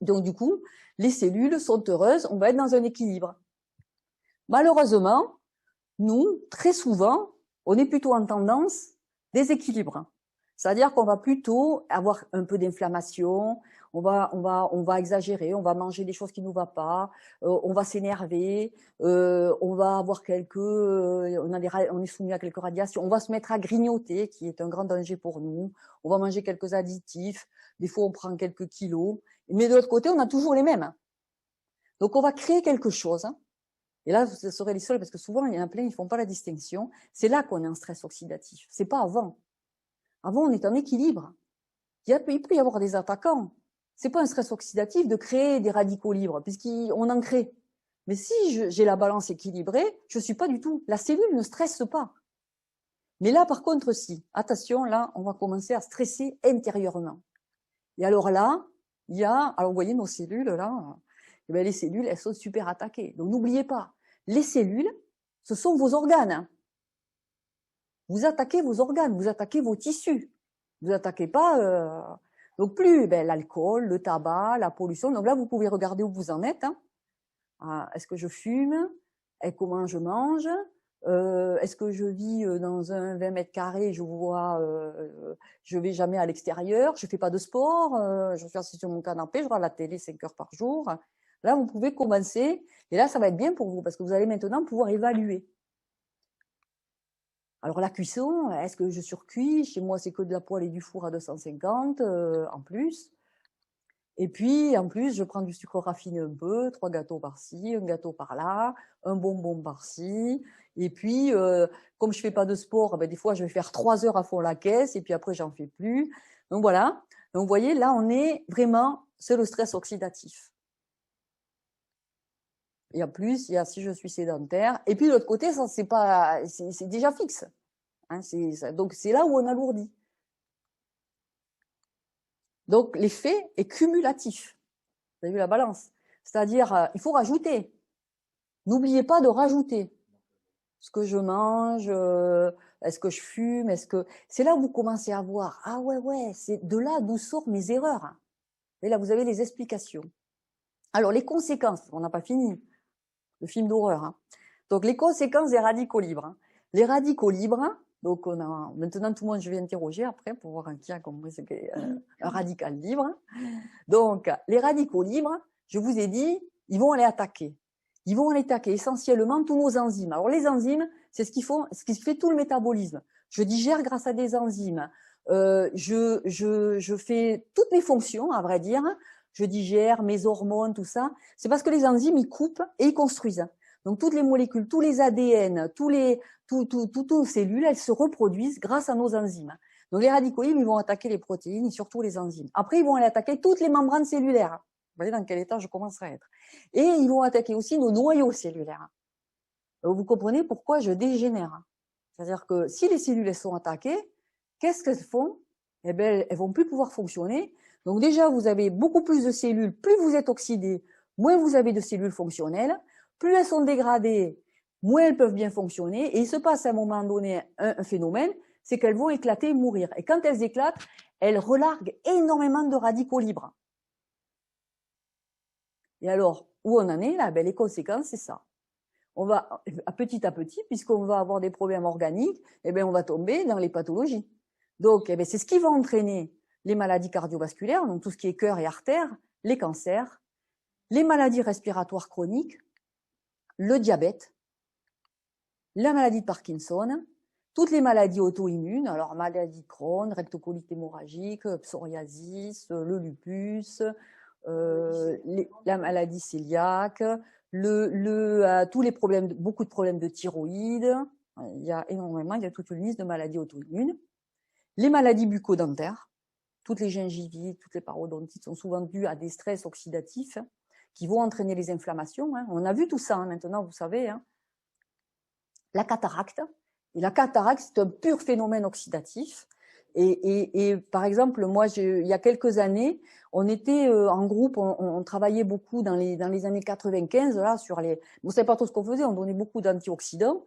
Donc du coup, les cellules sont heureuses, on va être dans un équilibre. Malheureusement, nous, très souvent, on est plutôt en tendance déséquilibre. C'est-à-dire qu'on va plutôt avoir un peu d'inflammation, on va exagérer, on va manger des choses qui nous vont pas, on va s'énerver, on va avoir on est soumis à quelques radiations, on va se mettre à grignoter, qui est un grand danger pour nous, on va manger quelques additifs, des fois on prend quelques kilos, mais de l'autre côté, on a toujours les mêmes. Donc on va créer quelque chose Et là, ce seraient les seuls, parce que souvent, il y en a plein, ils font pas la distinction. C'est là qu'on est en stress oxydatif. C'est pas avant. Avant, on est en équilibre. Il peut y avoir des attaquants. C'est pas un stress oxydatif de créer des radicaux libres, puisqu'on en crée. Mais si j'ai la balance équilibrée, je suis pas du tout. La cellule ne stresse pas. Mais là, par contre, si. Attention, là, on va commencer à stresser intérieurement. Et alors là, il y a, alors vous voyez nos cellules là, eh bien, les cellules, elles sont super attaquées. Donc n'oubliez pas, les cellules, ce sont vos organes. Vous attaquez vos organes, vous attaquez vos tissus. Vous attaquez pas. Donc plus l'alcool, le tabac, la pollution. Donc là, vous pouvez regarder où vous en êtes. Est-ce que je fume? Et comment je mange? Est-ce que je vis dans un 20 mètres carrés? Je vais jamais à l'extérieur. Je fais pas de sport. Je suis assis sur mon canapé. Je regarde la télé 5 heures par jour. Là, vous pouvez commencer. Et là, ça va être bien pour vous parce que vous allez maintenant pouvoir évaluer. Alors la cuisson, est-ce que je surcuis? Chez moi, c'est que de la poêle et du four à 250 en plus. Et puis, en plus, je prends du sucre raffiné un peu, 3 gâteaux par-ci, un gâteau par-là, un bonbon par-ci. Et puis, comme je fais pas de sport, des fois, je vais faire 3 heures à fond la caisse et puis après, j'en fais plus. Donc voilà. Donc, vous voyez, là, on est vraiment, c'est le stress oxydatif. Et en plus, il y a si je suis sédentaire. Et puis, de l'autre côté, ça, c'est déjà fixe. Hein, donc, c'est là où on alourdit. Donc, l'effet est cumulatif. Vous avez vu la balance? C'est-à-dire, il faut rajouter. N'oubliez pas de rajouter. Ce que je mange, est-ce que je fume, c'est là où vous commencez à voir. Ah ouais, c'est de là d'où sortent mes erreurs. Et là, vous avez les explications. Alors, les conséquences, on n'a pas fini. Le film d'horreur. Donc, les conséquences des radicaux libres. Les radicaux libres, donc maintenant tout le monde, je vais interroger après pour voir qui a compris ce qu'est un radical libre. Donc, les radicaux libres, je vous ai dit, ils vont aller attaquer. Ils vont aller attaquer essentiellement tous nos enzymes. Alors, les enzymes, c'est ce qui fait tout le métabolisme. Je digère grâce à des enzymes. Je fais toutes mes fonctions, à vrai dire. Je digère mes hormones, tout ça. C'est parce que les enzymes, ils coupent et ils construisent. Donc, toutes les molécules, tous les ADN, toutes nos cellules, elles se reproduisent grâce à nos enzymes. Donc, les radicaux libres, ils vont attaquer les protéines et surtout les enzymes. Après, ils vont aller attaquer toutes les membranes cellulaires. Vous voyez dans quel état je commencerai à être. Et ils vont attaquer aussi nos noyaux cellulaires. Donc, vous comprenez pourquoi je dégénère. C'est-à-dire que si les cellules sont attaquées, qu'est-ce qu'elles font? Eh bien, elles vont plus pouvoir fonctionner. Donc déjà, vous avez beaucoup plus de cellules. Plus vous êtes oxydé, moins vous avez de cellules fonctionnelles. Plus elles sont dégradées, moins elles peuvent bien fonctionner. Et il se passe à un moment donné un phénomène, c'est qu'elles vont éclater et mourir. Et quand elles éclatent, elles relarguent énormément de radicaux libres. Et alors, où on en est là? Les conséquences, c'est ça. On va, à petit, puisqu'on va avoir des problèmes organiques, on va tomber dans les pathologies. Donc, c'est ce qui va entraîner les maladies cardiovasculaires, donc tout ce qui est cœur et artères, les cancers, les maladies respiratoires chroniques, le diabète, la maladie de Parkinson, toutes les maladies auto-immunes, alors maladie de Crohn, rectocolite hémorragique, psoriasis, le lupus, la maladie cœliaque, tous les problèmes, beaucoup de problèmes de thyroïde. Il y a toute une liste de maladies auto-immunes. Les maladies bucco-dentaires, toutes les gingivites, toutes les parodontites sont souvent dues à des stress oxydatifs qui vont entraîner les inflammations. On a vu tout ça maintenant, vous savez. La cataracte. Et la cataracte, c'est un pur phénomène oxydatif. Et par exemple, moi, il y a quelques années, on était en groupe, on travaillait beaucoup dans les années 95 là sur les. Vous savez pas trop ce qu'on faisait, on donnait beaucoup d'antioxydants.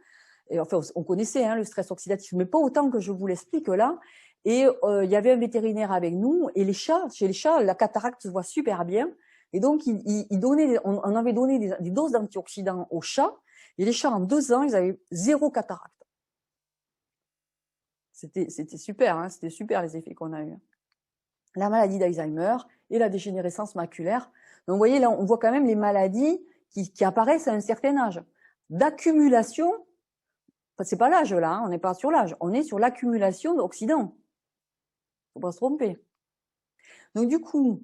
Et enfin, on connaissait le stress oxydatif, mais pas autant que je vous l'explique là. Et il y avait un vétérinaire avec nous, et chez les chats, la cataracte se voit super bien. Et donc, on avait donné des doses d'antioxydants aux chats, et les chats en 2 ans, ils avaient 0 cataracte. C'était super, c'était super les effets qu'on a eus. La maladie d'Alzheimer et la dégénérescence maculaire. Donc, vous voyez, là, on voit quand même les maladies qui apparaissent à un certain âge. D'accumulation, c'est pas l'âge là, on n'est pas sur l'âge, on est sur l'accumulation d'oxydants. Faut pas se tromper. Donc, du coup,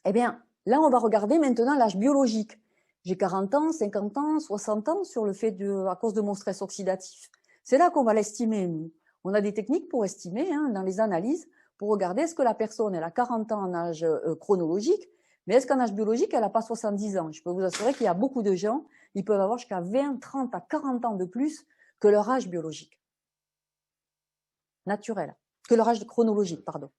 là, on va regarder maintenant l'âge biologique. J'ai 40 ans, 50 ans, 60 ans sur le fait à cause de mon stress oxydatif. C'est là qu'on va l'estimer, nous. On a des techniques pour estimer, hein, dans les analyses, pour regarder est-ce que la personne, elle a 40 ans en âge chronologique, mais est-ce qu'en âge biologique, elle n'a pas 70 ans? Je peux vous assurer qu'il y a beaucoup de gens, ils peuvent avoir jusqu'à 20, 30 à 40 ans de plus que leur âge biologique. Naturel. Que leur âge chronologique, pardon.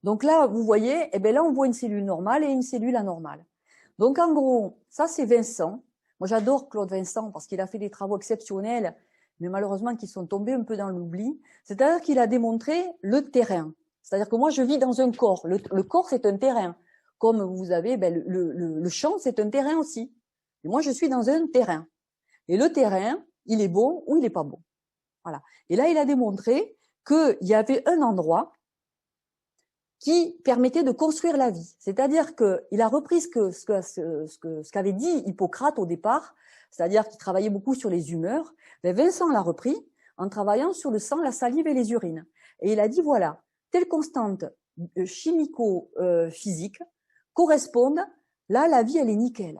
Donc là, vous voyez, eh bien là, on voit une cellule normale et une cellule anormale. Donc en gros, ça c'est Vincent. Moi j'adore Claude Vincent parce qu'il a fait des travaux exceptionnels, mais malheureusement qui sont tombés un peu dans l'oubli. C'est-à-dire qu'il a démontré le terrain. C'est-à-dire que moi je vis dans un corps. Le corps c'est un terrain. Comme vous avez, ben, le champ c'est un terrain aussi. Et moi je suis dans un terrain. Et le terrain, il est bon ou il n'est pas bon. Voilà. Et là il a démontré qu'il y avait un endroit qui permettait de construire la vie. C'est-à-dire qu'il a repris ce qu'avait dit Hippocrate au départ, c'est-à-dire qu'il travaillait beaucoup sur les humeurs. Mais Vincent l'a repris en travaillant sur le sang, la salive et les urines. Et il a dit, voilà, telles constantes chimico-physiques correspondent, là, la vie, elle est nickel.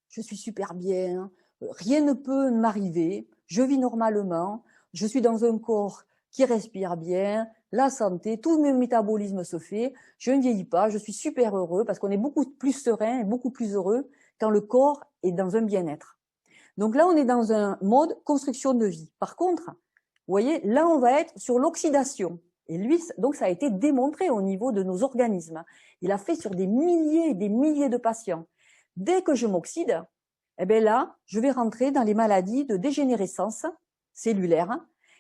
Je suis super bien, rien ne peut m'arriver, je vis normalement, je suis dans un corps qui respire bien, la santé, tout mon métabolisme se fait, je ne vieillis pas, je suis super heureux parce qu'on est beaucoup plus serein et beaucoup plus heureux quand le corps est dans un bien-être. Donc là, on est dans un mode construction de vie. Par contre, vous voyez, là, on va être sur l'oxydation. Et lui, donc ça a été démontré au niveau de nos organismes. Il a fait sur des milliers et des milliers de patients. Dès que je m'oxyde, eh bien là, je vais rentrer dans les maladies de dégénérescence cellulaire.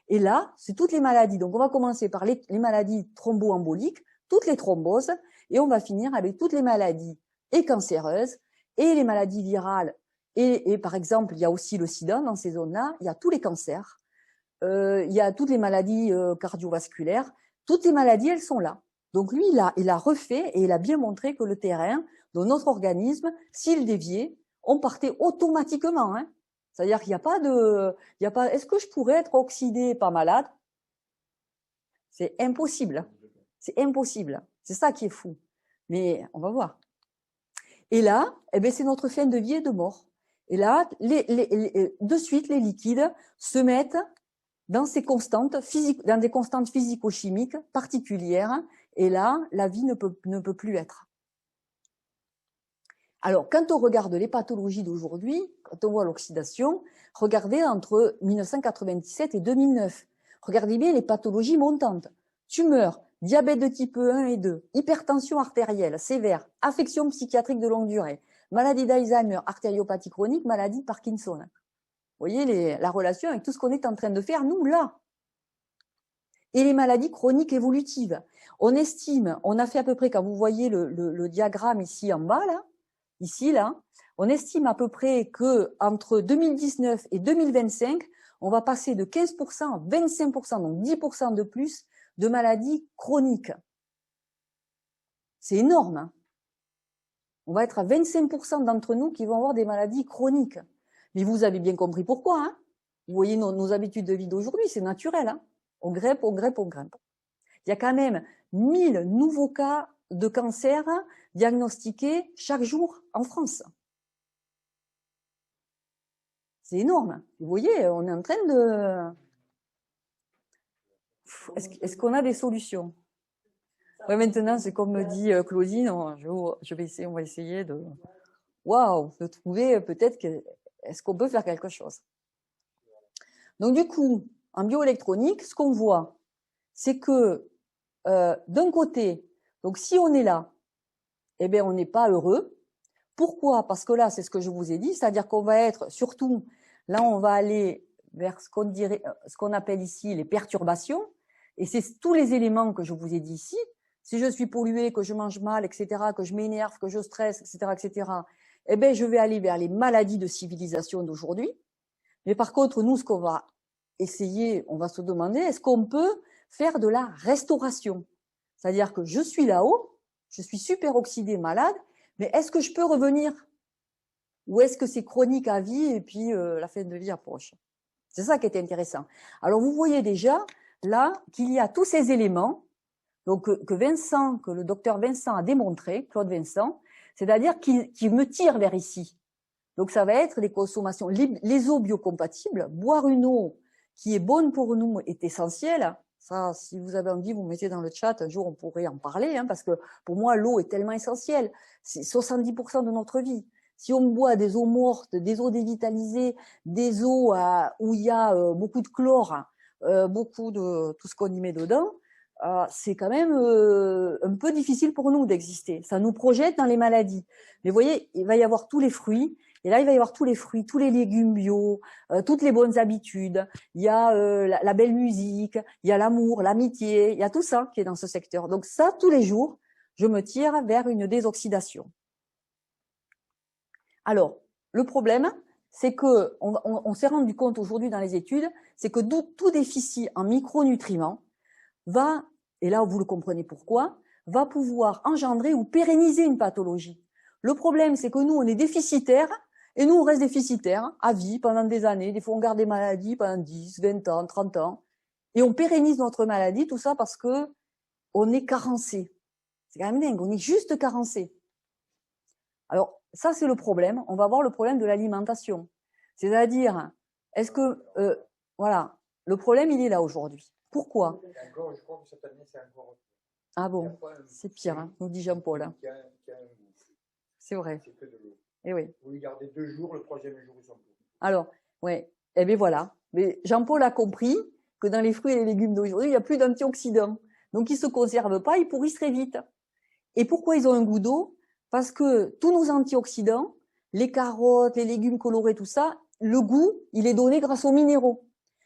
Et là, c'est toutes les maladies. Donc, on va commencer par les maladies thromboemboliques, toutes les thromboses, et on va finir avec toutes les maladies et cancéreuses, et les maladies virales. Et par exemple, il y a aussi le sida dans ces zones-là, il y a tous les cancers, il y a toutes les maladies cardiovasculaires, toutes les maladies, elles sont là. Donc lui, il a refait et il a bien montré que le terrain de notre organisme, s'il déviait, on partait automatiquement, hein. C'est-à-dire qu'il n'y a pas de, est-ce que je pourrais être oxydé, pas malade? C'est impossible. C'est impossible. C'est ça qui est fou. Mais on va voir. Et là, eh ben, c'est notre fin de vie et de mort. Et là, de suite, les liquides se mettent dans ces constantes physiques, dans des constantes physico-chimiques particulières. Et là, la vie ne peut plus être. Alors, quand on regarde les pathologies d'aujourd'hui, quand on voit l'oxydation, regardez entre 1997 et 2009. Regardez bien les pathologies montantes. Tumeurs, diabète de type 1 et 2, hypertension artérielle sévère, affection psychiatrique de longue durée, maladie d'Alzheimer, artériopathie chronique, maladie de Parkinson. Vous voyez la relation avec tout ce qu'on est en train de faire, nous, là. Et les maladies chroniques évolutives. On estime, on a fait à peu près, quand vous voyez le diagramme ici en bas, là, ici, là, on estime à peu près que entre 2019 et 2025, on va passer de 15% à 25%, donc 10% de plus de maladies chroniques. C'est énorme, hein. On va être à 25% d'entre nous qui vont avoir des maladies chroniques. Mais vous avez bien compris pourquoi, hein. Vous voyez nos habitudes de vie d'aujourd'hui, c'est naturel, hein. On grimpe, on grimpe, on grimpe. Il y a quand même 1000 nouveaux cas de cancer diagnostiqués chaque jour en France. C'est énorme. Vous voyez, on est en train de... Est-ce qu'on a des solutions? Ouais, maintenant, c'est comme me dit Claudine, on va essayer de... Waouh, de trouver peut-être est-ce qu'on peut faire quelque chose. Donc du coup, en bioélectronique, ce qu'on voit, c'est que d'un côté, donc si on est là, eh bien on n'est pas heureux. Pourquoi? Parce que là, c'est ce que je vous ai dit, c'est-à-dire qu'on va être surtout, là on va aller vers ce qu'on appelle ici les perturbations, et c'est tous les éléments que je vous ai dit ici. Si je suis pollué, que je mange mal, etc., que je m'énerve, que je stresse, etc., eh bien je vais aller vers les maladies de civilisation d'aujourd'hui. Mais par contre, nous, ce qu'on va essayer, on va se demander, est-ce qu'on peut faire de la restauration? C'est-à-dire que je suis là-haut, je suis super oxydé, malade, mais est-ce que je peux revenir? Ou est-ce que c'est chronique à vie et puis la fin de vie approche? C'est ça qui est intéressant. Alors vous voyez déjà là qu'il y a tous ces éléments donc que le docteur Vincent a démontré, Claude Vincent, c'est-à-dire qui me tire vers ici. Donc, ça va être les consommations. Les eaux biocompatibles, boire une eau qui est bonne pour nous est essentiel. Ça, si vous avez envie, vous mettez dans le chat, un jour on pourrait en parler, hein, parce que pour moi, l'eau est tellement essentielle. C'est 70% de notre vie. Si on boit des eaux mortes, des eaux dévitalisées, des eaux où il y a beaucoup de chlore, beaucoup de tout ce qu'on y met dedans, c'est quand même un peu difficile pour nous d'exister. Ça nous projette dans les maladies. Mais vous voyez, il va y avoir tous les fruits. Et là, il va y avoir tous les fruits, tous les légumes bio, toutes les bonnes habitudes. Il y a la belle musique, il y a l'amour, l'amitié, il y a tout ça qui est dans ce secteur. Donc ça, tous les jours, je me tire vers une désoxydation. Alors, le problème, c'est que on s'est rendu compte aujourd'hui dans les études, c'est que tout déficit en micronutriments va, et là vous le comprenez pourquoi, va pouvoir engendrer ou pérenniser une pathologie. Le problème, c'est que nous, on est déficitaires, et nous, on reste déficitaires à vie pendant des années. Des fois, on garde des maladies pendant 10, 20 ans, 30 ans. Et on pérennise notre maladie, tout ça parce que on est carencé. C'est quand même dingue, on est juste carencé. Alors, ça, c'est le problème. On va voir le problème de l'alimentation. C'est-à-dire, est-ce que, voilà, le problème, il est là aujourd'hui. Pourquoi? Encore, je crois que cette année, c'est encore. Ah bon, c'est pire, hein, nous dit Jean-Paul. Hein. C'est vrai. C'est que de l'eau. Eh oui. Vous y gardez 2 jours, le 3e jour, ils sont plus. Alors, ouais, eh bien voilà. Mais Jean-Paul a compris que dans les fruits et les légumes d'aujourd'hui, il n'y a plus d'antioxydants. Donc, ils se conservent pas, ils pourrissent très vite. Et pourquoi ils ont un goût d'eau? Parce que tous nos antioxydants, les carottes, les légumes colorés, tout ça, le goût, il est donné grâce aux minéraux.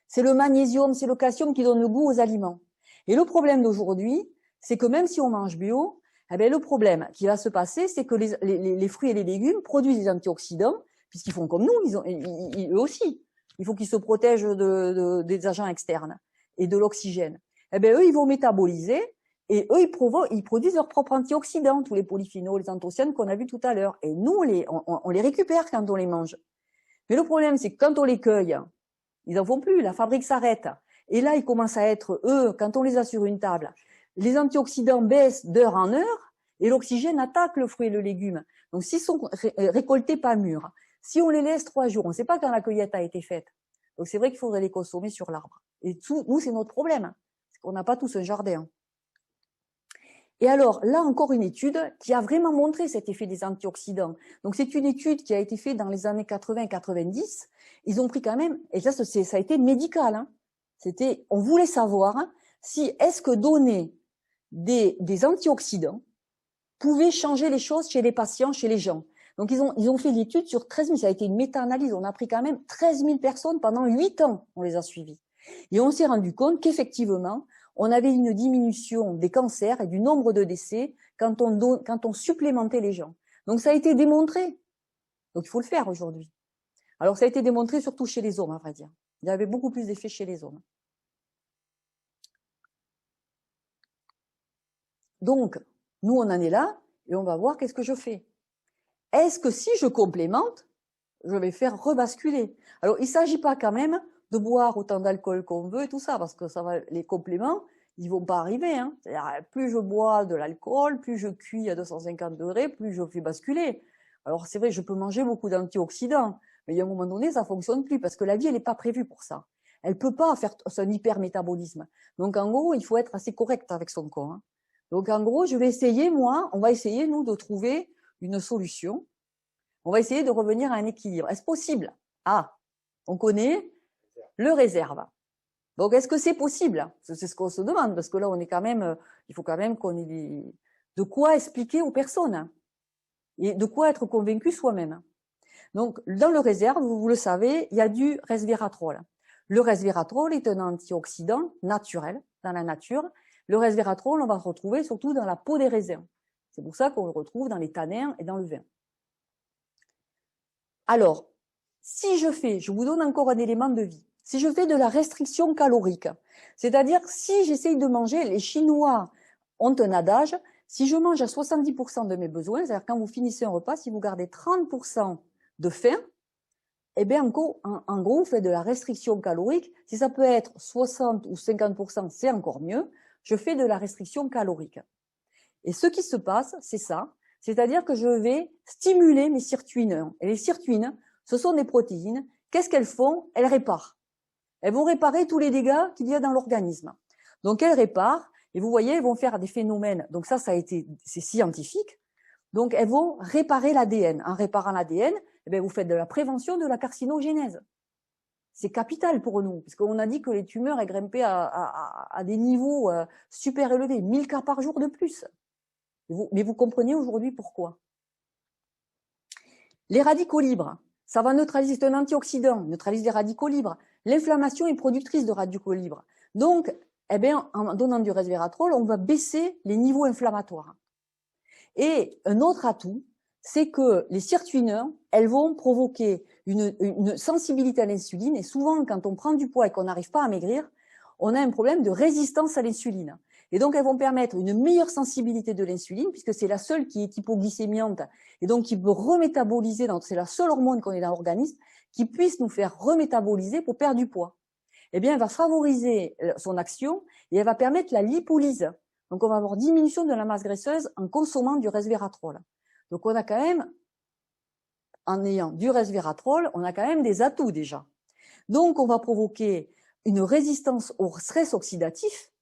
C'est le magnésium, c'est le calcium qui donne le goût aux aliments. Et le problème d'aujourd'hui, c'est que même si on mange bio, eh bien, le problème qui va se passer, c'est que les fruits et les légumes produisent des antioxydants, puisqu'ils font comme nous, eux aussi. Il faut qu'ils se protègent des agents externes et de l'oxygène. Eh bien, eux, ils vont métaboliser et eux, ils produisent leurs propres antioxydants, tous les polyphénols, les anthocyanes qu'on a vus tout à l'heure. Et nous, on les récupère quand on les mange. Mais le problème, c'est que quand on les cueille, ils n'en font plus, la fabrique s'arrête. Et là, ils commencent à être, eux, quand on les a sur une table, les antioxydants baissent d'heure en heure et l'oxygène attaque le fruit et le légume. Donc, s'ils sont récoltés pas mûrs, si on les laisse 3 jours, on ne sait pas quand la cueillette a été faite. Donc, c'est vrai qu'il faudrait les consommer sur l'arbre. Et nous, c'est notre problème. C'est qu'on n'a pas tous un jardin. Et alors, là encore une étude qui a vraiment montré cet effet des antioxydants. Donc, c'est une étude qui a été faite dans les années 80-90. Ils ont pris quand même, et ça a été médical, hein. On voulait savoir si est-ce que donner des antioxydants pouvait changer les choses chez les patients, chez les gens. Donc, ils ont fait l'étude sur 13 000. Ça a été une méta-analyse. On a pris quand même 13 000 personnes pendant 8 ans. On les a suivis. Et on s'est rendu compte qu'effectivement, on avait une diminution des cancers et du nombre de décès quand on supplémentait les gens. Donc, ça a été démontré. Donc, il faut le faire aujourd'hui. Alors, ça a été démontré surtout chez les hommes, à vrai dire. Il y avait beaucoup plus d'effets chez les hommes. Donc, nous, on en est là et on va voir qu'est-ce que je fais. Est-ce que si je complémente, je vais faire rebasculer? Alors, il ne s'agit pas quand même de boire autant d'alcool qu'on veut et tout ça, parce que ça va, les compléments, ils vont pas arriver. Hein. C'est-à-dire, plus je bois de l'alcool, plus je cuis à 250 degrés, plus je fais basculer. Alors, c'est vrai, je peux manger beaucoup d'antioxydants, mais il y a un moment donné, ça fonctionne plus, parce que la vie, elle n'est pas prévue pour ça. Elle peut pas faire son hypermétabolisme. Donc, en gros, il faut être assez correct avec son corps. Hein. Donc, en gros, je vais essayer, on va essayer, nous, de trouver une solution. On va essayer de revenir à un équilibre. Est-ce possible? Ah, on connaît le réserve. Donc, est-ce que c'est possible? C'est ce qu'on se demande, parce que là, on est quand même, il faut quand même qu'on ait de quoi expliquer aux personnes et de quoi être convaincu soi-même. Donc, dans le réserve, vous le savez, il y a du resveratrol. Le resveratrol est un antioxydant naturel dans la nature. Le resveratrol, on va le retrouver surtout dans la peau des raisins. C'est pour ça qu'on le retrouve dans les tanins et dans le vin. Alors, je vous donne encore un élément de vie. Si je fais de la restriction calorique, c'est-à-dire si j'essaye de manger, les Chinois ont un adage, si je mange à 70% de mes besoins, c'est-à-dire quand vous finissez un repas, si vous gardez 30% de faim, eh bien, en gros, vous faites de la restriction calorique. Si ça peut être 60 ou 50%, c'est encore mieux. Je fais de la restriction calorique. Et ce qui se passe, c'est ça. C'est-à-dire que je vais stimuler mes sirtuines. Et les sirtuines, ce sont des protéines. Qu'est-ce qu'elles font? Elles réparent. Elles vont réparer tous les dégâts qu'il y a dans l'organisme. Donc, elles réparent. Et vous voyez, elles vont faire des phénomènes. Donc ça c'est scientifique. Donc, elles vont réparer l'ADN. En réparant l'ADN, eh bien, vous faites de la prévention de la carcinogénèse. C'est capital pour nous, parce qu'on a dit que les tumeurs elles grimpaient à des niveaux super élevés, 1000 cas par jour de plus. Mais vous comprenez aujourd'hui pourquoi. Les radicaux libres, ça va neutraliser, c'est un antioxydant, neutralise les radicaux libres. L'inflammation est productrice de radicaux libres. Donc, eh bien, en donnant du resveratrol, on va baisser les niveaux inflammatoires. Et un autre atout, c'est que les sirtuineurs, elles vont provoquer une sensibilité à l'insuline. Et souvent, quand on prend du poids et qu'on n'arrive pas à maigrir, on a un problème de résistance à l'insuline. Et donc, elles vont permettre une meilleure sensibilité de l'insuline, puisque c'est la seule qui est hypoglycémiante, et donc qui peut remétaboliser, c'est la seule hormone qu'on ait dans l'organisme, qui puisse nous faire remétaboliser pour perdre du poids. Eh bien, elle va favoriser son action et elle va permettre la lipolyse. Donc, on va avoir diminution de la masse graisseuse en consommant du resveratrol. Donc, on a quand même, en ayant du resveratrol, on a quand même des atouts déjà. Donc, on va provoquer une résistance au stress oxydatif.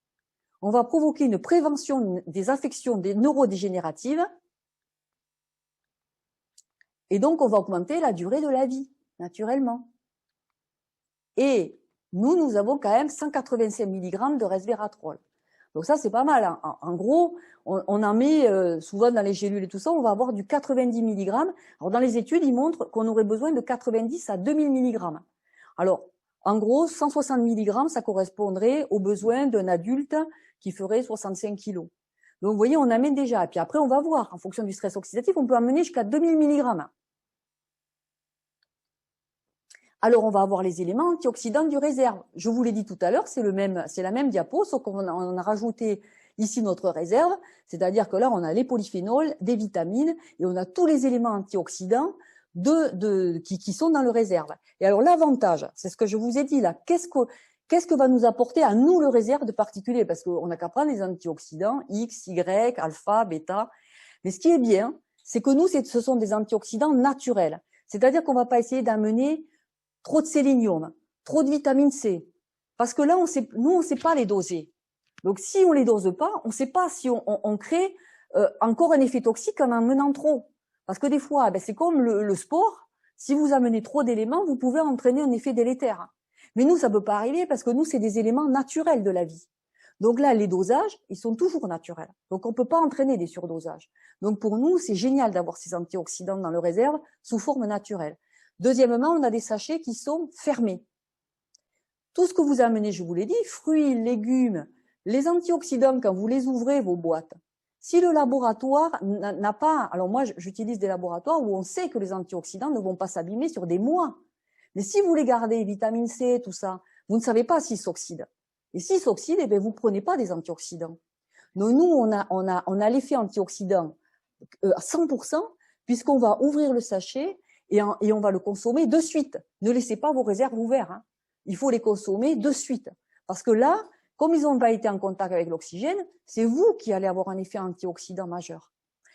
On va provoquer une prévention des affections neurodégénératives. Et donc, on va augmenter la durée de la vie, naturellement. Et nous avons quand même 185 mg de resveratrol. Donc ça, c'est pas mal. Hein. En gros, on en met souvent dans les gélules et tout ça, on va avoir du 90 mg. Alors dans les études, ils montrent qu'on aurait besoin de 90 à 2000 mg. Alors, en gros, 160 mg, ça correspondrait aux besoins d'un adulte qui ferait 65 kg. Donc vous voyez, on amène déjà. Et puis après, on va voir. En fonction du stress oxydatif, on peut amener jusqu'à 2000 mg. Alors, on va avoir les éléments antioxydants du réserve. Je vous l'ai dit tout à l'heure, c'est la même diapo, sauf qu'on a rajouté ici notre réserve. C'est-à-dire que là, on a les polyphénols, des vitamines, et on a tous les éléments antioxydants qui sont dans le réserve. Et alors, l'avantage, c'est ce que je vous ai dit là. Qu'est-ce que va nous apporter à nous le réserve de particulier? Parce qu'on n'a qu'à prendre les antioxydants, X, Y, alpha, bêta. Mais ce qui est bien, c'est que nous, ce sont des antioxydants naturels. C'est-à-dire qu'on ne va pas essayer d'amener trop de sélénium, trop de vitamine C. Parce que là, nous, on ne sait pas les doser. Donc, si on les dose pas, on ne sait pas si on crée encore un effet toxique en menant trop. Parce que des fois, c'est comme le sport. Si vous amenez trop d'éléments, vous pouvez entraîner un effet délétère. Mais nous, ça peut pas arriver parce que nous, c'est des éléments naturels de la vie. Donc là, les dosages, ils sont toujours naturels. Donc, on peut pas entraîner des surdosages. Donc, pour nous, c'est génial d'avoir ces antioxydants dans le réserve sous forme naturelle. Deuxièmement, on a des sachets qui sont fermés. Tout ce que vous amenez, je vous l'ai dit, fruits, légumes, les antioxydants, quand vous les ouvrez, vos boîtes, si le laboratoire n'a pas, alors moi j'utilise des laboratoires où on sait que les antioxydants ne vont pas s'abîmer sur des mois. Mais si vous les gardez, vitamine C, tout ça, vous ne savez pas s'ils s'oxydent. Et s'ils s'oxydent, eh bien, vous prenez pas des antioxydants. Donc nous, on a l'effet antioxydant à 100%, puisqu'on va ouvrir le sachet et on va le consommer de suite. Ne laissez pas vos réserves ouvertes. Hein. Il faut les consommer de suite. Parce que là, comme ils n'ont pas été en contact avec l'oxygène, c'est vous qui allez avoir un effet antioxydant majeur.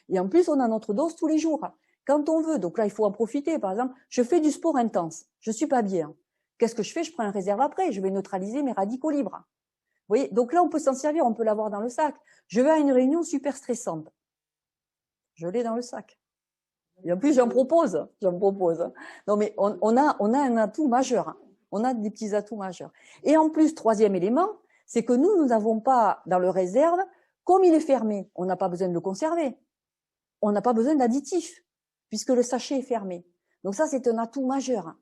Et en plus, on a notre dose tous les jours, quand on veut. Donc là, il faut en profiter. Par exemple, je fais du sport intense, je suis pas bien. Qu'est-ce que je fais? Je prends une réserve après, je vais neutraliser mes radicaux libres. Vous voyez? Donc là, on peut s'en servir, on peut l'avoir dans le sac. Je vais à une réunion super stressante. Je l'ai dans le sac. Et en plus, j'en propose. Non, mais on a un atout majeur. On a des petits atouts majeurs. Et en plus, troisième élément, c'est que nous n'avons pas dans le réserve, comme il est fermé, on n'a pas besoin de le conserver. On n'a pas besoin d'additifs, puisque le sachet est fermé. Donc ça, c'est un atout majeur.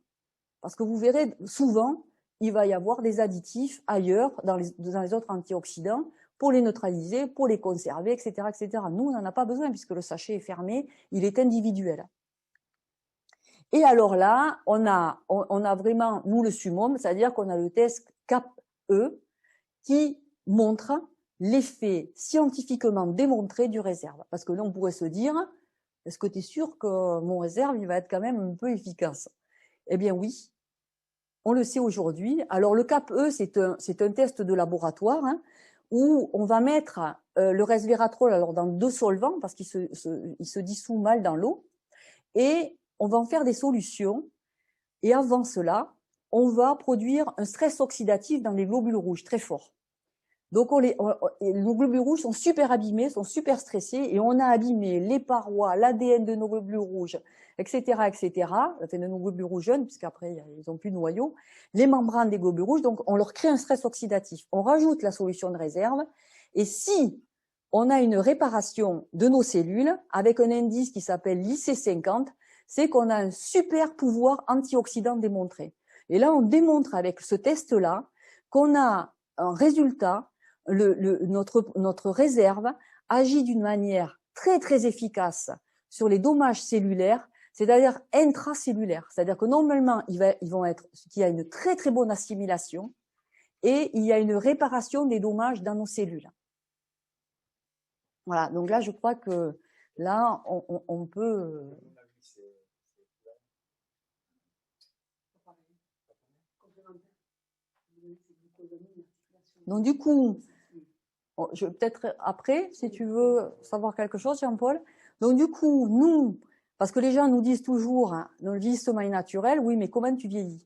Parce que vous verrez, souvent, il va y avoir des additifs ailleurs, dans les autres antioxydants, pour les neutraliser, pour les conserver, etc., etc. Nous, on n'en a pas besoin, puisque le sachet est fermé, il est individuel. Et alors là, on a vraiment, nous, le summum, c'est-à-dire qu'on a le test CAP-E qui montre l'effet scientifiquement démontré du réserve. Parce que là, on pourrait se dire, est-ce que tu es sûr que mon réserve, il va être quand même un peu efficace? Eh bien oui, on le sait aujourd'hui. Alors le CAP-E, c'est un test de laboratoire. Hein. où on va mettre le resveratrol alors dans 2 solvants parce qu'il se dissout mal dans l'eau et on va en faire des solutions. Et avant cela, on va produire un stress oxydatif dans les globules rouges très fort. Donc les globules rouges sont super abîmés, sont super stressés et on a abîmé les parois, l'ADN de nos globules rouges, etc., etc., enfin de nos globules rouges jeunes, puisqu'après ils n'ont plus de noyau, les membranes des globules rouges, donc on leur crée un stress oxydatif. On rajoute la solution de réserve et si on a une réparation de nos cellules avec un indice qui s'appelle l'IC50, c'est qu'on a un super pouvoir antioxydant démontré. Et là, on démontre avec ce test-là qu'on a un résultat. Notre réserve agit d'une manière très très efficace sur les dommages cellulaires, c'est-à-dire intracellulaires. C'est-à-dire que normalement, il y a une très très bonne assimilation et il y a une réparation des dommages dans nos cellules. Voilà, donc là, je crois que là, on peut... Donc du coup, je vais peut-être après, si tu veux savoir quelque chose, Jean-Paul. Donc du coup, nous, parce que les gens nous disent toujours, hein, le vieillissement est naturel, oui, mais comment tu vieillis?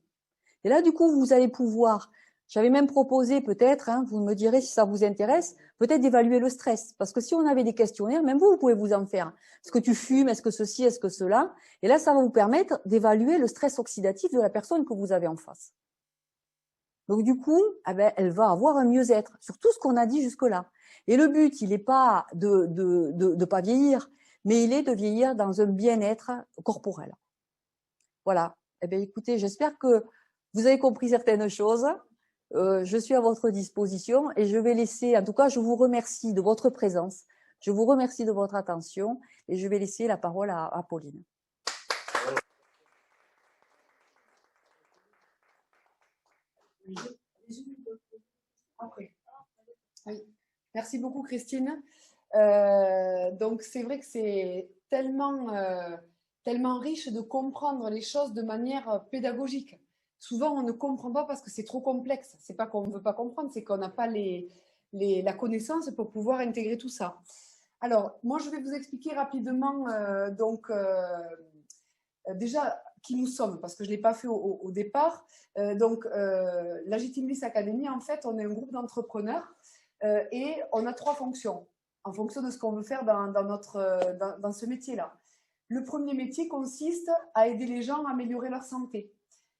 Et là, du coup, vous allez pouvoir, j'avais même proposé peut-être, hein, vous me direz si ça vous intéresse, peut-être d'évaluer le stress. Parce que si on avait des questionnaires, même vous pouvez vous en faire. Est-ce que tu fumes? Est-ce que ceci? Est-ce que cela? Et là, ça va vous permettre d'évaluer le stress oxydatif de la personne que vous avez en face. Donc du coup, eh ben, elle va avoir un mieux-être sur tout ce qu'on a dit jusque-là. Et le but, il n'est pas de pas vieillir, mais il est de vieillir dans un bien-être corporel. Voilà. Eh bien, écoutez, j'espère que vous avez compris certaines choses. Je suis à votre disposition et je vais laisser, en tout cas, je vous remercie de votre présence. Je vous remercie de votre attention et je vais laisser la parole à Pauline. Après. Oui. Merci beaucoup, Christine. Donc, c'est vrai que c'est tellement riche de comprendre les choses de manière pédagogique. Souvent, on ne comprend pas parce que c'est trop complexe. C'est pas qu'on ne veut pas comprendre, c'est qu'on n'a pas la connaissance pour pouvoir intégrer tout ça. Alors, moi, je vais vous expliquer rapidement, déjà, qui nous sommes, parce que je ne l'ai pas fait au départ. La Legitimis Academy, en fait, on est un groupe d'entrepreneurs et on a 3 fonctions en fonction de ce qu'on veut faire dans ce métier-là. Le premier métier consiste à aider les gens à améliorer leur santé.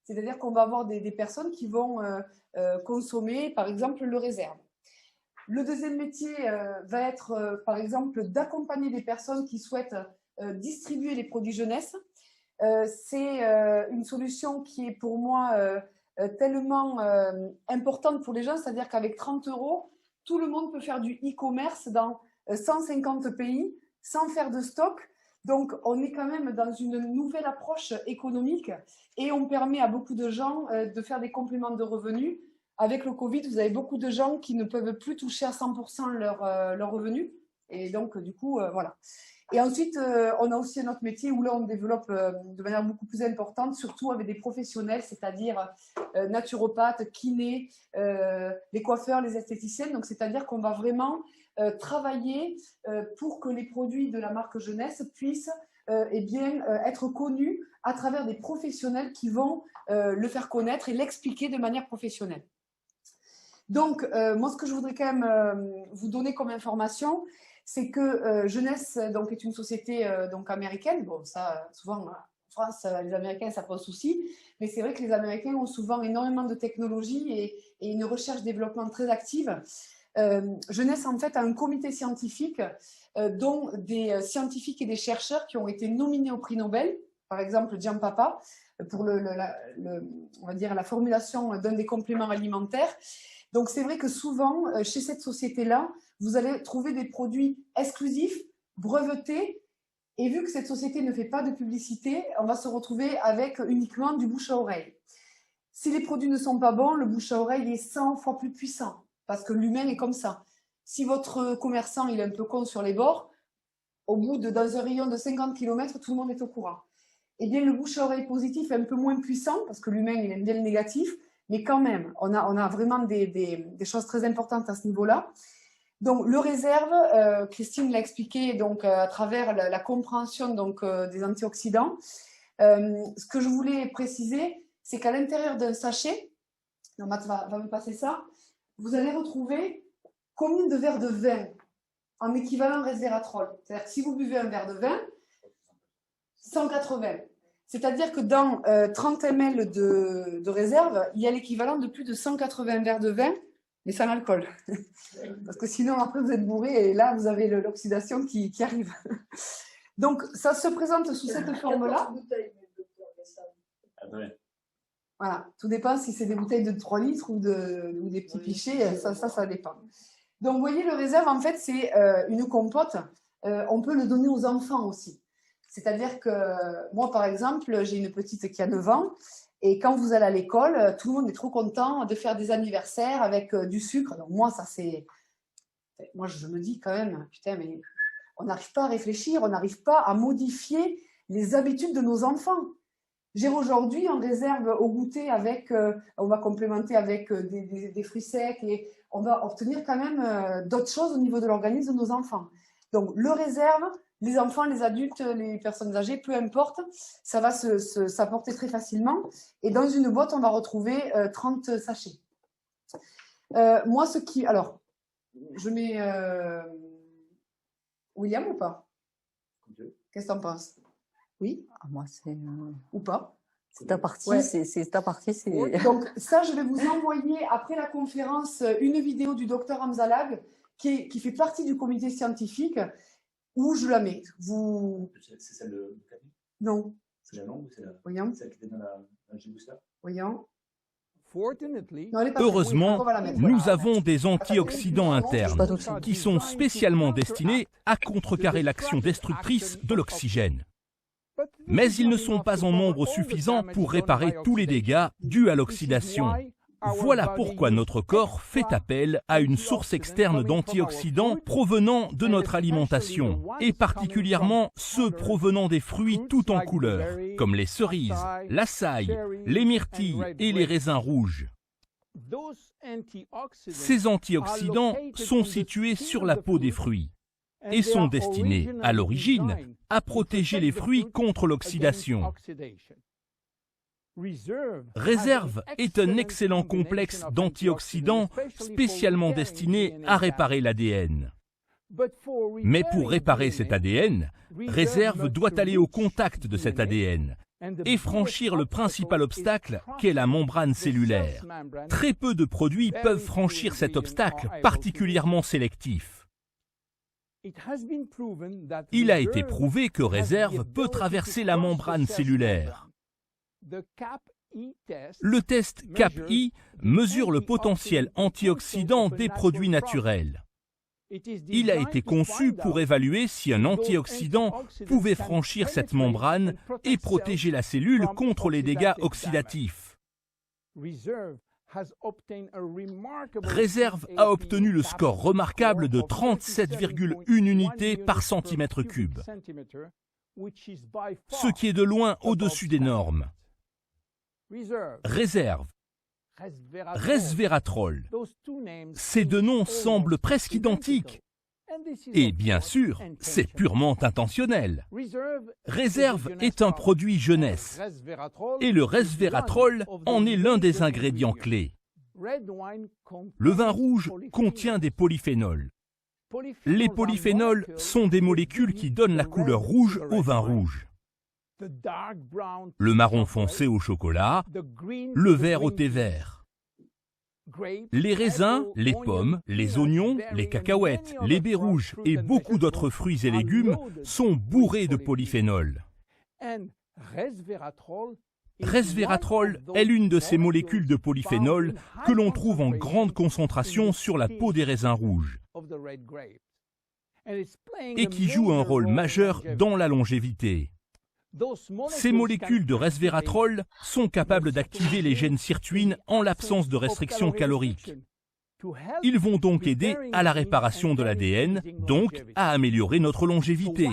C'est-à-dire qu'on va avoir des personnes qui vont consommer, par exemple, le réserve. Le deuxième métier va être, par exemple, d'accompagner des personnes qui souhaitent distribuer les produits jeunesse. C'est une solution qui est pour moi tellement importante pour les gens, c'est-à-dire qu'avec 30 €, tout le monde peut faire du e-commerce dans 150 pays sans faire de stock. Donc, on est quand même dans une nouvelle approche économique et on permet à beaucoup de gens de faire des compléments de revenus. Avec le Covid, vous avez beaucoup de gens qui ne peuvent plus toucher à 100% leur revenu. Et donc, du coup, voilà. Et ensuite, on a aussi un autre métier où là, on développe de manière beaucoup plus importante, surtout avec des professionnels, c'est-à-dire naturopathes, kinés, les coiffeurs, les esthéticiennes. Donc, c'est-à-dire qu'on va vraiment travailler pour que les produits de la marque jeunesse puissent être connus à travers des professionnels qui vont le faire connaître et l'expliquer de manière professionnelle. Donc, moi, ce que je voudrais quand même vous donner comme information, c'est que Jeunesse donc, est une société donc américaine. Bon, ça, souvent, en France, les Américains, ça pose souci. Mais c'est vrai que les Américains ont souvent énormément de technologie et une recherche-développement très active. Jeunesse, en fait, a un comité scientifique dont des scientifiques et des chercheurs qui ont été nominés au prix Nobel. Par exemple, Giampapa, pour on va dire, la formulation d'un des compléments alimentaires. Donc, c'est vrai que souvent, chez cette société-là, vous allez trouver des produits exclusifs, brevetés, et vu que cette société ne fait pas de publicité, on va se retrouver avec uniquement du bouche à oreille. Si les produits ne sont pas bons, le bouche à oreille est 100 fois plus puissant, parce que l'humain est comme ça. Si votre commerçant il est un peu con sur les bords, dans un rayon de 50 km, tout le monde est au courant. Eh bien, le bouche à oreille positif est un peu moins puissant, parce que l'humain il aime bien le négatif, mais quand même, on a vraiment des choses très importantes à ce niveau-là. Donc, le réserve, Christine l'a expliqué donc, à travers la compréhension donc, des antioxydants. Ce que je voulais préciser, c'est qu'à l'intérieur d'un sachet, Matt va me passer ça, vous allez retrouver combien de verres de vin en équivalent resveratrol. C'est-à-dire que si vous buvez un verre de vin, 180. C'est-à-dire que dans 30 ml de réserve, il y a l'équivalent de plus de 180 verres de vin, mais sans alcool. Parce que sinon, après, vous êtes bourré et là, vous avez l'oxydation qui arrive. Donc, ça se présente sous cette forme-là. Voilà, tout dépend si c'est des bouteilles de 3 litres ou des petits pichets, ça dépend. Donc, vous voyez, le réserve, en fait, c'est une compote. On peut le donner aux enfants aussi. C'est-à-dire que moi, par exemple, j'ai une petite qui a 9 ans et quand vous allez à l'école, tout le monde est trop content de faire des anniversaires avec du sucre. Donc, moi, ça, c'est... Moi, je me dis quand même, putain, mais on n'arrive pas à réfléchir, on n'arrive pas à modifier les habitudes de nos enfants. J'ai aujourd'hui en réserve au goûter avec, on va complémenter avec des fruits secs et on va obtenir quand même d'autres choses au niveau de l'organisme de nos enfants. Donc, le réserve, les enfants, les adultes, les personnes âgées, peu importe, ça va s'apporter très facilement. Et dans une boîte, on va retrouver 30 sachets. Moi, alors, je mets William ou pas? Qu'est-ce que tu en penses? Oui? Moi, c'est... Ou pas? C'est ta partie, ouais. C'est ta partie. Donc, ça, je vais vous envoyer, après la conférence, une vidéo du docteur Hamzalag qui fait partie du comité scientifique où je la mets. C'est celle de Camille? Non. C'est la longue ou c'est Voyons. celle qui était dans la G-Booster? Voyons. Heureusement, nous avons des antioxydants internes qui sont spécialement destinés à contrecarrer l'action destructrice de l'oxygène. Mais ils ne sont pas en nombre suffisant pour réparer tous les dégâts dus à l'oxydation. Voilà pourquoi notre corps fait appel à une source externe d'antioxydants provenant de notre alimentation, et particulièrement ceux provenant des fruits tout en couleurs, comme les cerises, l'açaï, les myrtilles et les raisins rouges. Ces antioxydants sont situés sur la peau des fruits et sont destinés, à l'origine, à protéger les fruits contre l'oxydation. Réserve est un excellent complexe d'antioxydants spécialement destiné à réparer l'ADN. Mais pour réparer cet ADN, Réserve doit aller au contact de cet ADN et franchir le principal obstacle qu'est la membrane cellulaire. Très peu de produits peuvent franchir cet obstacle particulièrement sélectif. Il a été prouvé que Réserve peut traverser la membrane cellulaire. Le test CAP-I mesure le potentiel antioxydant des produits naturels. Il a été conçu pour évaluer si un antioxydant pouvait franchir cette membrane et protéger la cellule contre les dégâts oxydatifs. Réserve a obtenu le score remarquable de 37,1 unités par centimètre cube, ce qui est de loin au-dessus des normes. Réserve, resveratrol, ces deux noms semblent presque identiques. Et bien sûr, c'est purement intentionnel. Réserve est un produit jeunesse, et le resveratrol en est l'un des ingrédients clés. Le vin rouge contient des polyphénols. Les polyphénols sont des molécules qui donnent la couleur rouge au vin rouge. Le marron foncé au chocolat, le vert au thé vert. Les raisins, les pommes, les oignons, les cacahuètes, les baies rouges et beaucoup d'autres fruits et légumes sont bourrés de polyphénols. Resveratrol est l'une de ces molécules de polyphénol que l'on trouve en grande concentration sur la peau des raisins rouges et qui joue un rôle majeur dans la longévité. Ces molécules de resveratrol sont capables d'activer les gènes sirtuines en l'absence de restriction calorique. Ils vont donc aider à la réparation de l'ADN, donc à améliorer notre longévité.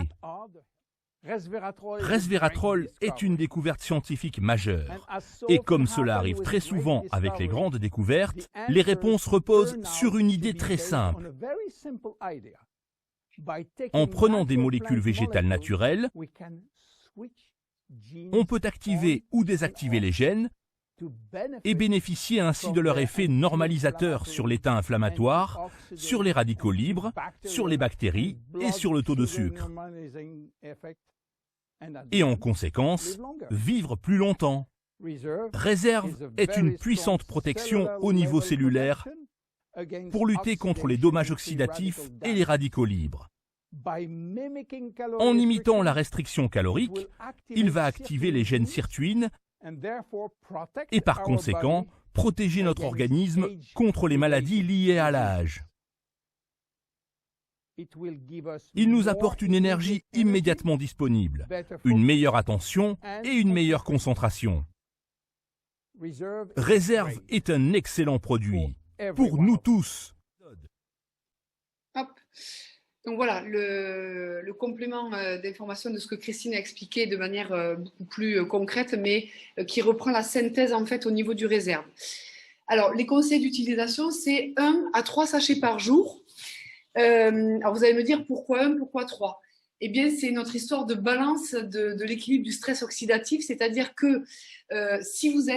Resveratrol est une découverte scientifique majeure. Et comme cela arrive très souvent avec les grandes découvertes, les réponses reposent sur une idée très simple. En prenant des molécules végétales naturelles, on peut activer ou désactiver les gènes et bénéficier ainsi de leur effet normalisateur sur l'état inflammatoire, sur les radicaux libres, sur les bactéries et sur le taux de sucre. Et en conséquence, vivre plus longtemps. Réserve est une puissante protection au niveau cellulaire pour lutter contre les dommages oxydatifs et les radicaux libres. En imitant la restriction calorique, il va activer les gènes sirtuines et par conséquent protéger notre organisme contre les maladies liées à l'âge. Il nous apporte une énergie immédiatement disponible, une meilleure attention et une meilleure concentration. Réserve est un excellent produit pour nous tous. Hop. Donc voilà, le complément d'information de ce que Christine a expliqué de manière beaucoup plus concrète, mais qui reprend la synthèse en fait au niveau du réserve. Alors, les conseils d'utilisation, c'est 1 à 3 sachets par jour. Alors, vous allez me dire pourquoi 1, pourquoi 3 ? Eh bien, c'est notre histoire de balance de l'équilibre du stress oxydatif, c'est-à-dire que si vous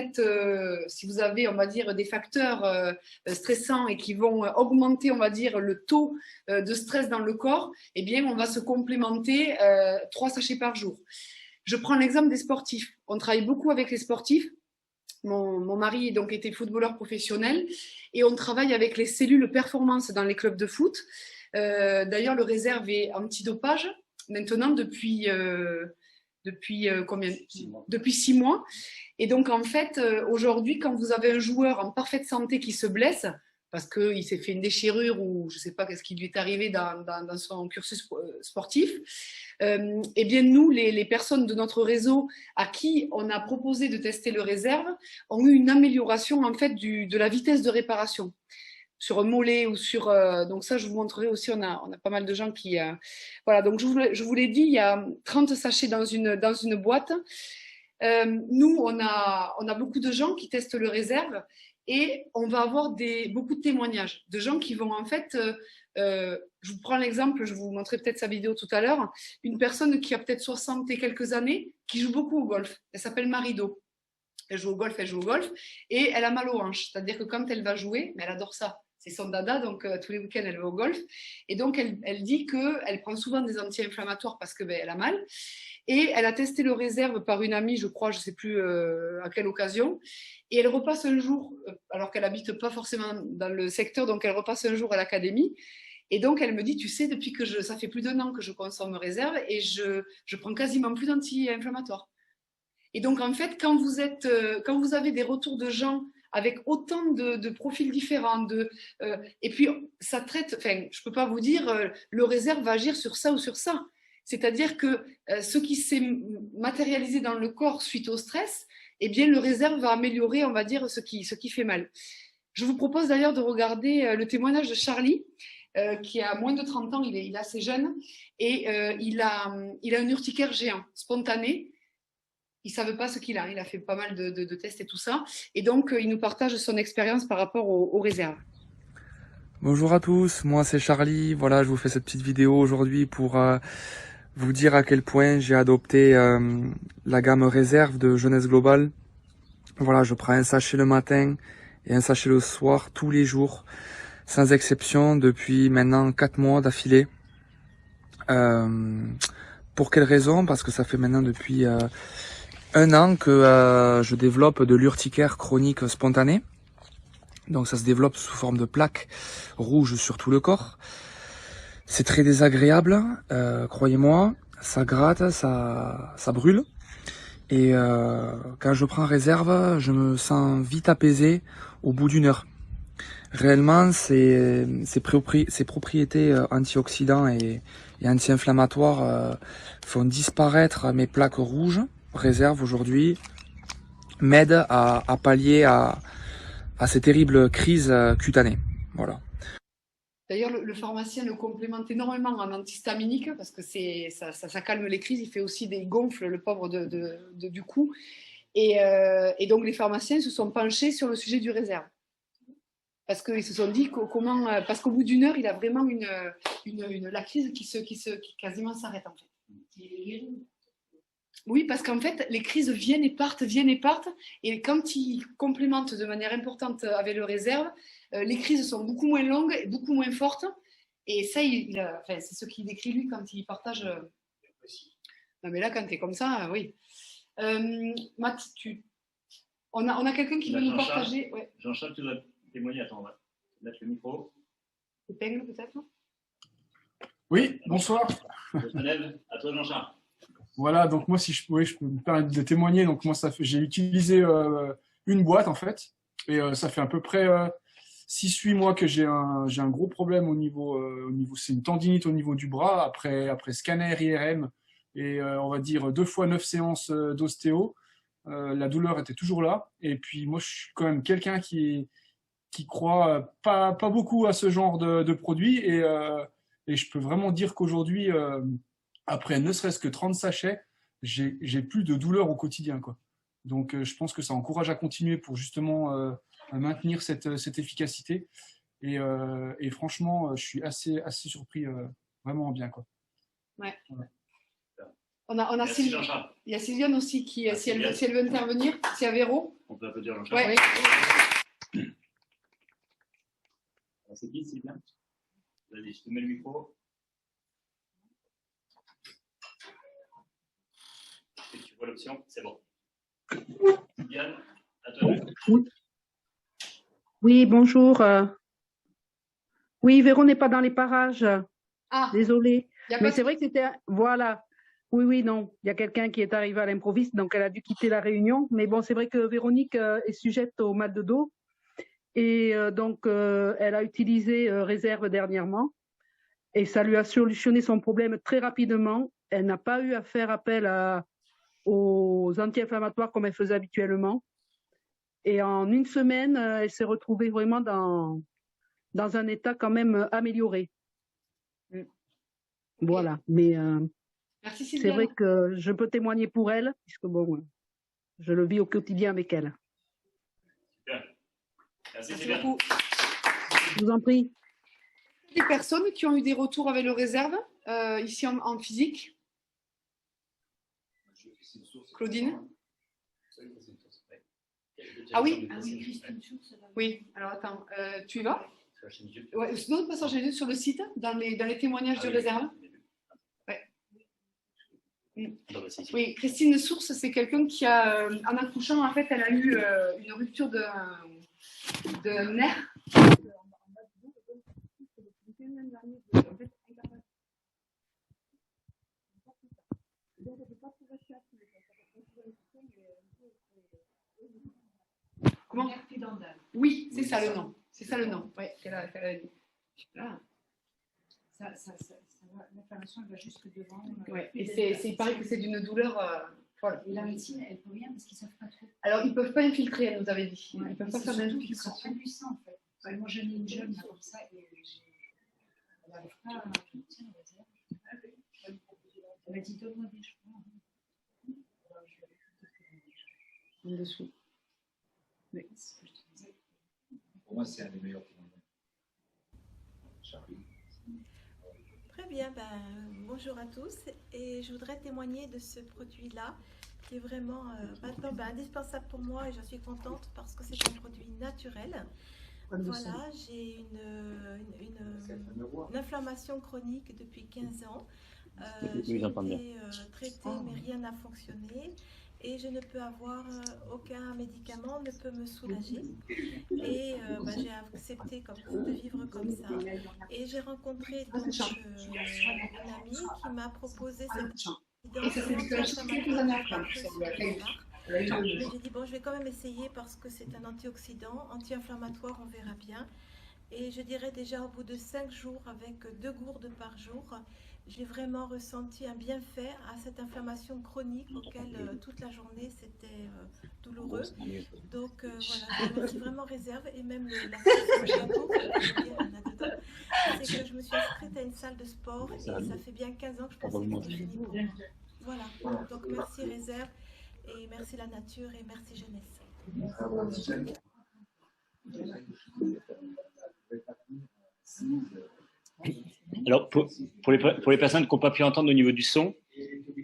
avez, on va dire, des facteurs stressants et qui vont augmenter, on va dire, le taux de stress dans le corps, eh bien, on va se complémenter 3 sachets par jour. Je prends l'exemple des sportifs. On travaille beaucoup avec les sportifs. Mon mari donc était footballeur professionnel et on travaille avec les cellules performance dans les clubs de foot. D'ailleurs, le réserve est antidopage maintenant depuis combien ? 6 mois. Depuis 6 mois. Et donc, en fait, aujourd'hui, quand vous avez un joueur en parfaite santé qui se blesse, parce qu'il s'est fait une déchirure ou je ne sais pas qu'est-ce qui lui est arrivé dans son cursus sportif, eh bien, nous, les personnes de notre réseau à qui on a proposé de tester le réserve, ont eu une amélioration, en fait, de la vitesse de réparation. Sur un mollet ou sur... donc ça, je vous montrerai aussi, on a pas mal de gens qui... voilà, donc je vous l'ai dit, il y a 30 sachets dans une boîte. Nous, on a beaucoup de gens qui testent le réserve et on va avoir beaucoup de témoignages de gens qui vont en fait... je vous prends l'exemple, je vous montrerai peut-être sa vidéo tout à l'heure. Une personne qui a peut-être 60 et quelques années, qui joue beaucoup au golf. Elle s'appelle Marido. Elle joue au golf et elle a mal aux hanches. C'est-à-dire que quand elle va jouer, mais elle adore ça. C'est son dada, donc tous les week-ends, elle va au golf. Et donc, elle dit qu'elle prend souvent des anti-inflammatoires parce qu'elle a mal. Et elle a testé le réserve par une amie, je crois, je ne sais plus à quelle occasion. Et elle repasse un jour, alors qu'elle n'habite pas forcément dans le secteur, donc elle repasse un jour à l'académie. Et donc, elle me dit, tu sais, depuis que ça fait plus d'1 an que je consomme réserve et je prends quasiment plus d'anti-inflammatoires. Et donc, en fait, quand vous avez des retours de gens avec autant de profils différents, et puis ça traite, enfin, je ne peux pas vous dire, le réserve va agir sur ça ou sur ça. C'est-à-dire que ce qui s'est matérialisé dans le corps suite au stress, eh bien, le réserve va améliorer, on va dire, ce qui fait mal. Je vous propose d'ailleurs de regarder le témoignage de Charlie, qui a moins de 30 ans, il est assez jeune, et il a un urticaire géant, spontané. Il ne savait pas ce qu'il a. Il a fait pas mal de tests et tout ça. Et donc, il nous partage son expérience par rapport aux réserves. Bonjour à tous, moi c'est Charlie. Voilà, je vous fais cette petite vidéo aujourd'hui pour vous dire à quel point j'ai adopté la gamme réserve de Jeunesse Globale. Voilà, je prends un sachet le matin et un sachet le soir tous les jours, sans exception, depuis maintenant 4 mois d'affilée. Pour quelle raison? Parce que ça fait maintenant depuis 1 an que je développe de l'urticaire chronique spontané. Donc ça se développe sous forme de plaques rouges sur tout le corps. C'est très désagréable, croyez-moi. Ça gratte, ça brûle. Et quand je prends réserve, je me sens vite apaisé au bout d'1 heure. Réellement, ces propriétés antioxydants et anti-inflammatoires font disparaître mes plaques rouges. Réserve aujourd'hui m'aide à pallier à ces terribles crises cutanées. Voilà. D'ailleurs, le pharmacien le complémente énormément en antihistaminique parce que ça calme les crises. Il fait aussi des gonfles, le pauvre, du cou. Et donc, les pharmaciens se sont penchés sur le sujet du réserve. Parce qu'ils se sont dit parce qu'au bout d'1 heure, il a vraiment la crise qui quasiment s'arrête en fait. Oui, parce qu'en fait, les crises viennent et partent. Et quand ils complémentent de manière importante avec le réserve, les crises sont beaucoup moins longues et beaucoup moins fortes. Et ça, c'est ce qu'il décrit lui quand il partage. Non, mais là, quand tu es comme ça, oui. Matt, on a quelqu'un qui veut nous partager. Ouais. Jean-Charles, tu dois témoigner. Attends, on va mettre le micro. Épingle, peut-être. Oui, bonsoir. À toi, Jean-Charles. Voilà, donc moi, si je peux me permettre de témoigner, donc moi, j'ai utilisé une boîte, en fait, et ça fait à peu près 6-8 mois que j'ai un gros problème au niveau c'est une tendinite au niveau du bras, après scanner, IRM, et on va dire 2 fois 9 séances d'ostéo. La douleur était toujours là, et puis moi, je suis quand même quelqu'un qui croit pas beaucoup à ce genre de produit, et je peux vraiment dire qu'aujourd'hui, après ne serait-ce que 30 sachets, j'ai plus de douleur au quotidien, quoi. Donc je pense que ça encourage à continuer pour justement maintenir cette efficacité. Et franchement, je suis assez surpris, vraiment bien, quoi. Ouais. Ouais. On a Merci, Sylviane. Il y a Sylviane aussi qui, si elle veut intervenir, si à Véro. On peut applaudir Jean-Charles. Ouais. C'est qui, Sylviane? Vas-y, je te mets le micro. Et tu vois l'option, c'est bon. Sylviane, à toi. Oui, bonjour. Oui, Véro n'est pas dans les parages. Ah, Désolée. Mais pas c'est vrai que c'était... Voilà. Oui, non. Il y a quelqu'un qui est arrivé à l'improviste, donc elle a dû quitter la réunion. Mais bon, c'est vrai que Véronique est sujette au mal de dos. Et donc, elle a utilisé réserve dernièrement. Et ça lui a solutionné son problème très rapidement. Elle n'a pas eu à faire appel aux anti-inflammatoires comme elle faisait habituellement. Et en 1 semaine, elle s'est retrouvée vraiment dans un état quand même amélioré. Voilà. Mais Merci, Sylviane. c'est vrai que je peux témoigner pour elle, puisque bon, je le vis au quotidien avec elle. Super. Merci, Merci Sylviane. beaucoup. Je vous en prie. Des personnes qui ont eu des retours avec le réserve, ici en physique. Claudine? Ah oui? Oui, alors attends, tu y vas? Ouais, sinon, passe sur le site, dans les témoignages de réserve. Ouais. Oui, Christine Source, c'est quelqu'un qui a, en accouchant, en fait, elle a eu une rupture de nerf. Comment? Oui, c'est ça le nom. C'est ça le nom. Oui, qu'elle a dit. Ah. L'inflammation va jusque devant. Ouais. Et il paraît que c'est d'une douleur folle. Et la médecine, elle peut rien parce qu'ils ne savent pas trop. Alors, ils ne peuvent pas infiltrer, elle nous avait dit. Ouais, ils ne peuvent pas faire d'infiltration. C'est impuissant en fait. Ouais, moi, j'en ai une jeune comme ça et elle n'arrive pas à tiens, elle m'a dit donne-moi des cheveux. En dessous. Oui, c'est ce que je te disais. Pour moi, c'est un des meilleurs témoignages. Charlie. Très bien, bonjour à tous et je voudrais témoigner de ce produit-là qui est vraiment maintenant indispensable pour moi et j'en suis contente parce que c'est un produit naturel. Voilà, j'ai une inflammation chronique depuis 15 ans. J'ai été traitée mais rien n'a fonctionné. Et je ne peux avoir aucun médicament ne peut me soulager. Et j'ai accepté comme de vivre comme ça. Et j'ai rencontré donc, une amie qui m'a proposé cette mais j'ai dit bon, je vais quand même essayer parce que c'est un antioxydant, anti-inflammatoire, on verra bien. Et je dirais déjà au bout de 5 jours, avec 2 gourdes par jour, j'ai vraiment ressenti un bienfait à cette inflammation chronique auquel toute la journée c'était douloureux. Donc voilà, je remercie vraiment Réserve et même la chapeau, c'est que je me suis inscrite à une salle de sport et ça fait bien 15 ans que je pensais que c'était fini pour moi. Voilà, donc merci Réserve et merci la nature et merci jeunesse. Alors, pour les personnes qui n'ont pas pu entendre au niveau du son,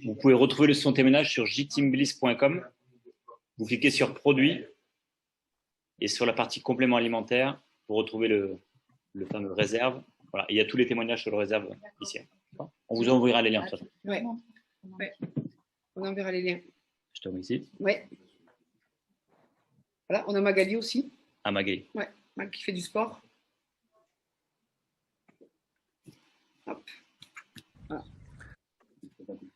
vous pouvez retrouver le son témoignage sur jteambliss.com. Vous cliquez sur produits et sur la partie complément alimentaire pour retrouver le fameux réserve. Voilà, il y a tous les témoignages sur le réserve ici. On vous enverra les liens. Oui, ouais. On enverra les liens. Je te remercie. Oui. Voilà, on a Magali aussi. Ah, Magali. Oui, Magali qui fait du sport. Hop. Voilà.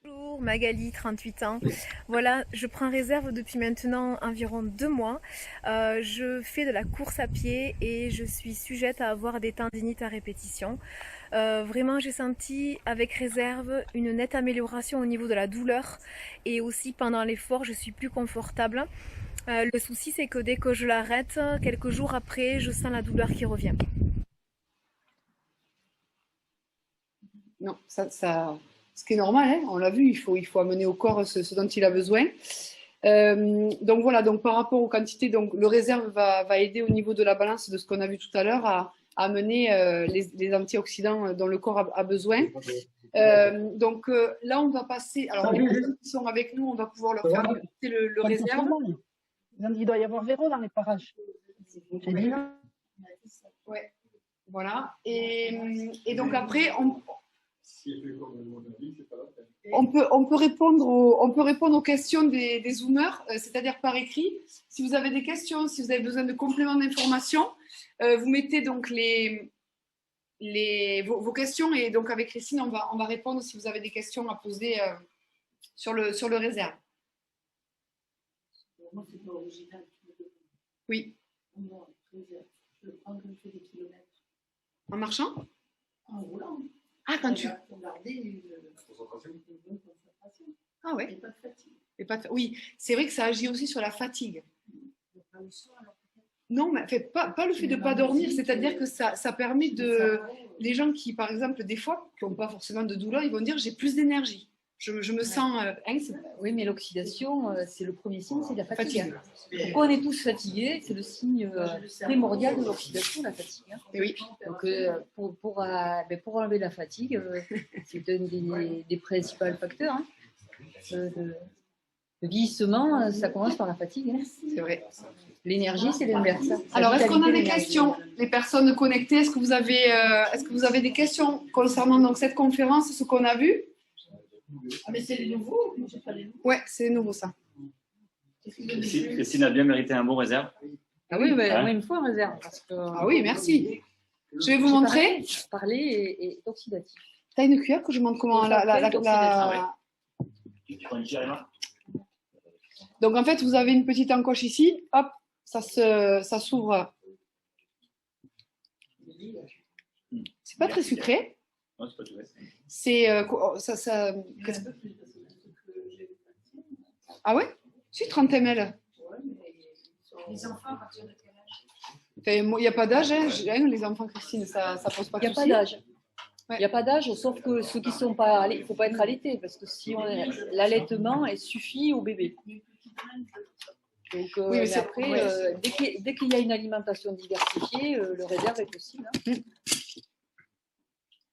Bonjour, Magali, 38 ans. Voilà, je prends Réserve depuis maintenant environ 2 mois. Je fais de la course à pied et je suis sujette à avoir des tendinites à répétition. Vraiment, j'ai senti avec Réserve une nette amélioration au niveau de la douleur et aussi pendant l'effort, je suis plus confortable. Le souci, c'est que dès que je l'arrête, quelques jours après, je sens la douleur qui revient. Non, ce qui est normal, hein, on l'a vu, il faut amener au corps ce dont il a besoin. Donc voilà, donc par rapport aux quantités, donc le réserve va aider au niveau de la balance de ce qu'on a vu tout à l'heure à amener les antioxydants dont le corps a besoin. Donc là, on va passer. Alors les personnes qui sont avec nous, on va pouvoir leur faire écouter le réserve. Il doit y avoir Véro dans les parages. J'ai dit. Ouais, voilà. Et donc après, on peut répondre aux questions des Zoomers, c'est-à-dire par écrit. Si vous avez des questions, si vous avez besoin de compléments d'information, vous mettez donc vos questions et donc avec Christine, on va répondre si vous avez des questions à poser sur le réserve. Moi, c'est pas original. Oui. Moi, je le prends quand je fais des kilomètres. En marchant? En roulant. Ah, quand tu... Pour garder une concentration. Ah ouais. Et pas de fatigue. Oui, c'est vrai que ça agit aussi sur la fatigue. Non, mais pas le fait de ne pas dormir, c'est-à-dire que ça permet de... Les gens qui, par exemple, des fois, qui n'ont pas forcément de douleur, ils vont dire « j'ai plus d'énergie ». Je me sens... oui, mais l'oxydation, c'est le premier signe, c'est la fatigue. Pourquoi on est tous fatigués, c'est le signe primordial de l'oxydation, la fatigue. Hein. Oui. Donc, pour enlever la fatigue, c'est un des principaux facteurs. Hein. Le vieillissement, ça commence par la fatigue. Hein. C'est vrai. L'énergie, c'est l'inverse. Alors, est-ce qu'on a des questions? Les personnes connectées, est-ce que vous avez des questions concernant donc, cette conférence, ce qu'on a vu? Ah, mais c'est les nouveaux? Ouais, c'est nouveau ça. Christine a bien mérité un bon réserve. Ah oui, moi, il me faut un réserve. Ah oui, merci. Je vais vous montrer. Parler et oxydatif. Tu as une cuillère que je montre comment Donc en fait, vous avez une petite encoche ici. Hop, ça s'ouvre. C'est pas très sucré. Non, c'est pas tout. C'est Ah ouais? Si, 30 ml. Les enfants, à partir de quel âge? Il n'y a pas d'âge, hein, les enfants, Christine, ça pose pas de soucis. Il n'y a pas d'âge. Il n'y a pas d'âge, sauf que ceux qui ne sont pas il ne faut pas être allaité, parce que si l'allaitement suffit au bébé. Donc, oui, mais après, dès qu'il y a une alimentation diversifiée, le réserve est possible. Hein.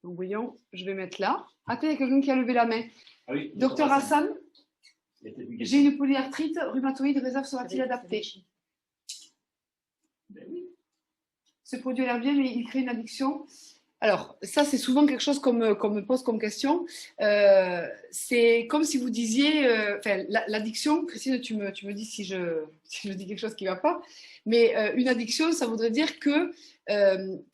Donc, voyons, je vais mettre là. Attends, il y a quelqu'un qui a levé la main. Ah oui, Docteur Hassan, j'ai une polyarthrite rhumatoïde, réserve sera-t-il adapté? Ce produit a l'air bien, mais il crée une addiction. Alors, ça, c'est souvent quelque chose qu'on me pose comme question. C'est comme si vous disiez, l'addiction, Christine, tu me dis si je dis quelque chose qui ne va pas, mais une addiction, ça voudrait dire que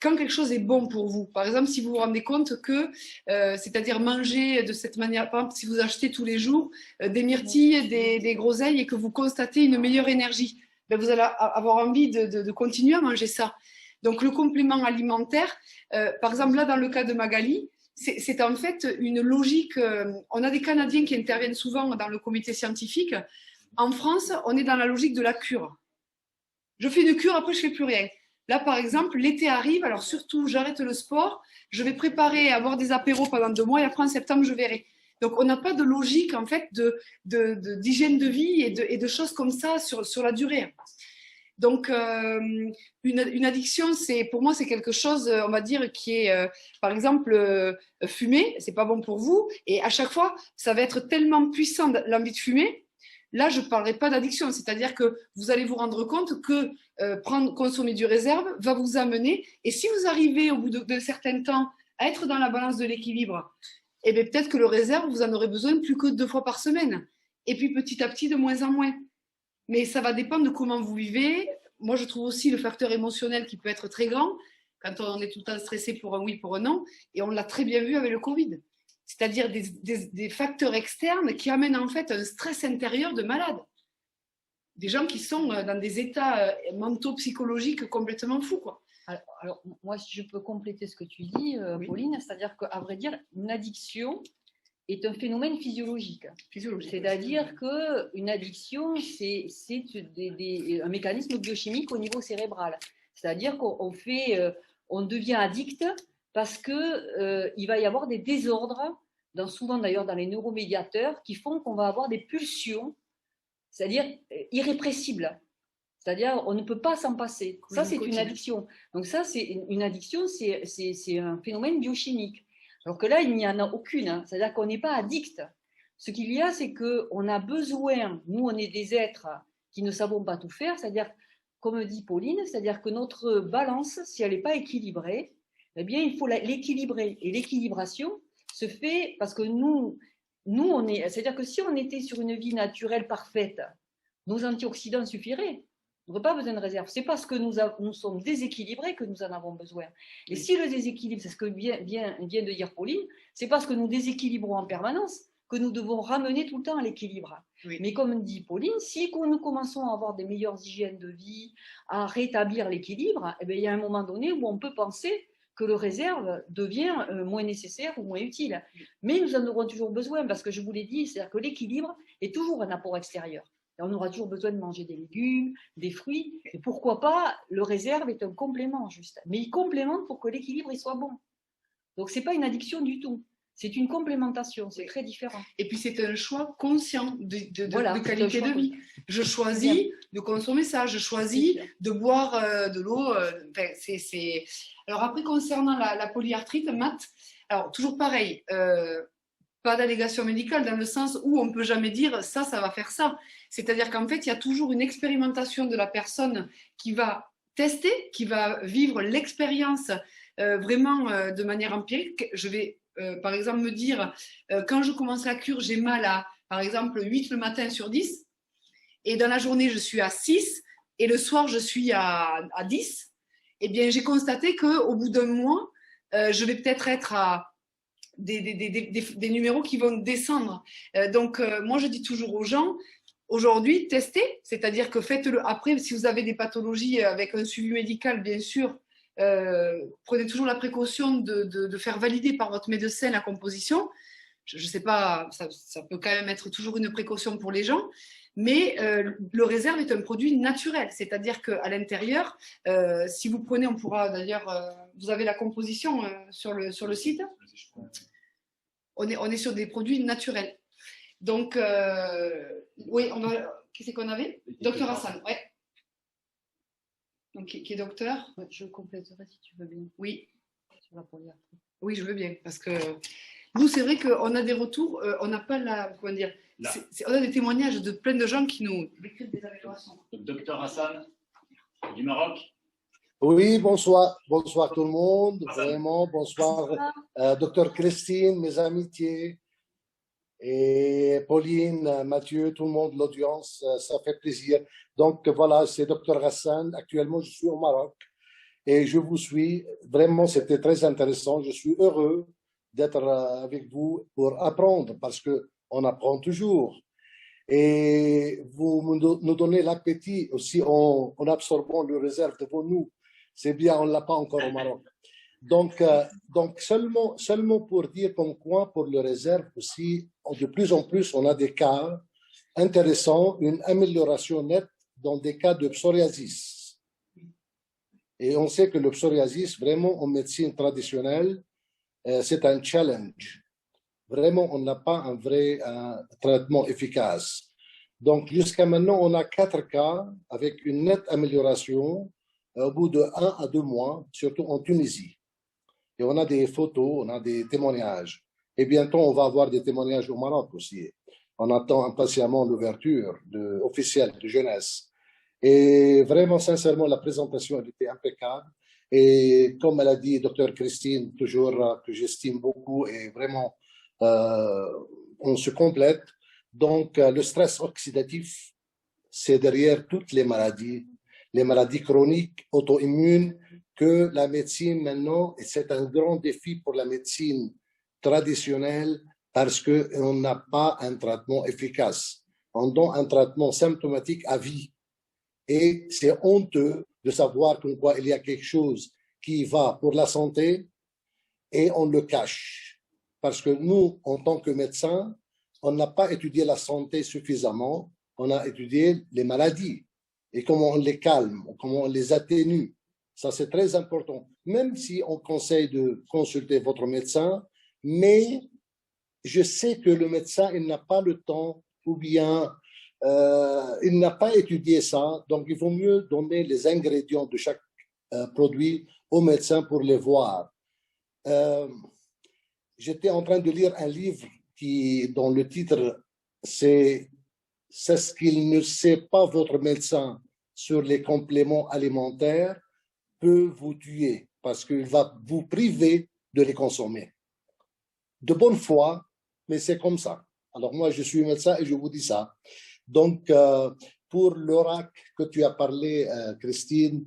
quand quelque chose est bon pour vous, par exemple, si vous vous rendez compte que, c'est-à-dire manger de cette manière, par exemple, si vous achetez tous les jours des myrtilles, des groseilles et que vous constatez une meilleure énergie, ben vous allez avoir envie de continuer à manger ça. Donc, le complément alimentaire, par exemple, là, dans le cas de Magali, c'est en fait une logique. On a des Canadiens qui interviennent souvent dans le comité scientifique. En France, on est dans la logique de la cure. Je fais une cure, après je ne fais plus rien. Là, par exemple, l'été arrive, alors surtout, j'arrête le sport, je vais préparer, avoir des apéros pendant 2 mois et après en septembre, je verrai. Donc, on n'a pas de logique, en fait, d'hygiène de vie et de choses comme ça sur la durée. Donc, une addiction, pour moi, c'est quelque chose, on va dire, qui est, par exemple, fumer, c'est pas bon pour vous. Et à chaque fois, ça va être tellement puissant, l'envie de fumer. Là, je ne parlerai pas d'addiction, c'est-à-dire que vous allez vous rendre compte que consommer du réserve va vous amener. Et si vous arrivez au bout de certains temps à être dans la balance de l'équilibre, eh bien, peut-être que le réserve, vous en aurez besoin plus que 2 fois par semaine. Et puis petit à petit, de moins en moins. Mais ça va dépendre de comment vous vivez. Moi, je trouve aussi le facteur émotionnel qui peut être très grand quand on est tout le temps stressé pour un oui, pour un non. Et on l'a très bien vu avec le Covid. C'est-à-dire des facteurs externes qui amènent en fait un stress intérieur de malade. Des gens qui sont dans des états mentaux, psychologiques complètement fous, quoi. Alors, moi, si je peux compléter ce que tu dis, oui. Pauline, c'est-à-dire qu'à vrai dire, une addiction est un phénomène physiologique. C'est-à-dire qu'une addiction, c'est un mécanisme biochimique au niveau cérébral. C'est-à-dire qu'on devient addict parce qu'il va y avoir des désordres, souvent d'ailleurs dans les neuromédiateurs, qui font qu'on va avoir des pulsions, c'est-à-dire irrépressibles. C'est-à-dire on ne peut pas s'en passer. Ça, c'est une addiction. Donc ça, c'est une addiction, c'est un phénomène biochimique. Alors que là, il n'y en a aucune. C'est-à-dire qu'on n'est pas addict. Ce qu'il y a, c'est qu'on a besoin, nous, on est des êtres qui ne savons pas tout faire, c'est-à-dire, comme dit Pauline, c'est-à-dire que notre balance, si elle n'est pas équilibrée, eh bien, il faut l'équilibrer. Et l'équilibration se fait parce que nous c'est-à-dire que si on était sur une vie naturelle parfaite, nos antioxydants suffiraient. On n'aurait pas besoin de réserve. C'est parce que nous sommes déséquilibrés que nous en avons besoin. Et si le déséquilibre, c'est ce que vient de dire Pauline, c'est parce que nous déséquilibrons en permanence que nous devons ramener tout le temps à l'équilibre. Oui. Mais comme dit Pauline, si nous commençons à avoir des meilleures hygiènes de vie, à rétablir l'équilibre, eh bien, il y a un moment donné où on peut penser que le réserve devient moins nécessaire ou moins utile. Mais nous en aurons toujours besoin, parce que je vous l'ai dit, c'est-à-dire que l'équilibre est toujours un apport extérieur. Et on aura toujours besoin de manger des légumes, des fruits. Et pourquoi pas, le réserve est un complément, juste. Mais il complémente pour que l'équilibre soit bon. Donc, ce n'est pas une addiction du tout. C'est une complémentation, c'est très différent. Et puis, c'est un choix conscient de qualité de vie. Je choisis de consommer ça, je choisis de boire de l'eau. Alors après, concernant la polyarthrite, Matt, alors toujours pareil, pas d'allégation médicale dans le sens où on ne peut jamais dire ça va faire ça. C'est-à-dire qu'en fait, il y a toujours une expérimentation de la personne qui va tester, qui va vivre l'expérience vraiment de manière empirique. Je vais par exemple me dire, quand je commence la cure, j'ai mal à, par exemple, 8 le matin sur 10, et dans la journée, je suis à 6, et le soir, je suis à 10. Eh bien, j'ai constaté qu'au bout d'un mois, je vais peut-être être à des numéros qui vont descendre. Donc, moi, je dis toujours aux gens, aujourd'hui, testez, c'est-à-dire que faites-le. Après, si vous avez des pathologies avec un suivi médical, bien sûr, prenez toujours la précaution de faire valider par votre médecin la composition. Je ne sais pas, ça peut quand même être toujours une précaution pour les gens, mais le réserve est un produit naturel, c'est-à-dire qu'à l'intérieur, si vous prenez, on pourra d'ailleurs, vous avez la composition sur le site, on est sur des produits naturels. Donc, oui, qu'est-ce qu'on avait? Docteur Hassan, ouais. Donc, qui est docteur. Je compléterai si tu veux bien. Oui. Sur la polyarthrite. Oui, je veux bien, parce que nous, c'est vrai qu'on a des retours, on n'a pas comment dire, on a des témoignages de plein de gens qui nous décrivent des améliorations. Docteur Hassan, du Maroc. Oui, bonsoir tout le monde, vraiment, bonsoir. Docteur Christine, mes amitiés, et Pauline, Mathieu, tout le monde, l'audience, ça fait plaisir. Donc voilà, c'est Docteur Hassan. Actuellement, je suis au Maroc et je vous suis. Vraiment, c'était très intéressant. Je suis heureux d'être avec vous pour apprendre parce qu'on apprend toujours. Et vous nous donnez l'appétit aussi en absorbant le réserve devant nous. C'est bien, on ne l'a pas encore au Maroc. Donc seulement pour dire comme quoi, pour le réserve aussi, de plus en plus, on a des cas intéressants, une amélioration nette dans des cas de psoriasis. Et on sait que le psoriasis, vraiment, en médecine traditionnelle, c'est un challenge. Vraiment, on n'a pas un vrai traitement efficace. Donc, jusqu'à maintenant, on a 4 cas avec une nette amélioration au bout de 1 à 2 mois, surtout en Tunisie. Et on a des photos, on a des témoignages. Et bientôt, on va avoir des témoignages au Maroc aussi. On attend impatiemment l'ouverture officielle de jeunesse. Et vraiment, sincèrement, la présentation elle était impeccable. Et comme elle a dit, Dr Christine, toujours que j'estime beaucoup, et vraiment, on se complète. Donc, le stress oxydatif, c'est derrière toutes les maladies chroniques, auto-immunes, que la médecine maintenant, et c'est un grand défi pour la médecine traditionnelle, parce qu'on n'a pas un traitement efficace. On donne un traitement symptomatique à vie. Et c'est honteux de savoir qu'en quoi il y a quelque chose qui va pour la santé et on le cache. Parce que nous, en tant que médecins, on n'a pas étudié la santé suffisamment, on a étudié les maladies et comment on les calme, comment on les atténue. Ça, c'est très important. Même si on conseille de consulter votre médecin, mais je sais que le médecin, il n'a pas le temps ou bien il n'a pas étudié ça. Donc, il vaut mieux donner les ingrédients de chaque produit au médecin pour les voir. J'étais en train de lire un livre dont le titre, c'est « C'est ce qu'il ne sait pas votre médecin sur les compléments alimentaires peut vous tuer parce qu'il va vous priver de les consommer. » De bonne foi, mais c'est comme ça. Alors moi, je suis médecin et je vous dis ça. Donc, pour l'oracle que tu as parlé, Christine,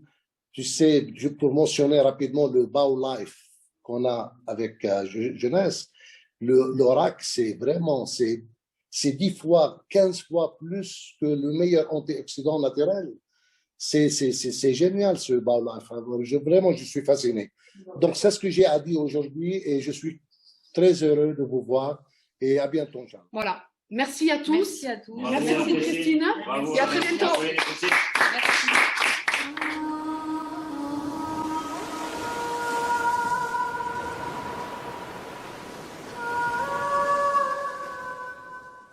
tu sais, pour mentionner rapidement le BioLife qu'on a avec Jeunesse, l'oracle, c'est vraiment, c'est 10 fois, 15 fois plus que le meilleur antioxydant naturel. C'est génial ce BioLife. Vraiment, je suis fasciné. Donc, c'est ce que j'ai à dire aujourd'hui et je suis très heureux de vous voir et à bientôt. Voilà. Merci à tous. Merci à tous. Merci Christine. Bravo. Et à très bientôt. Bravo.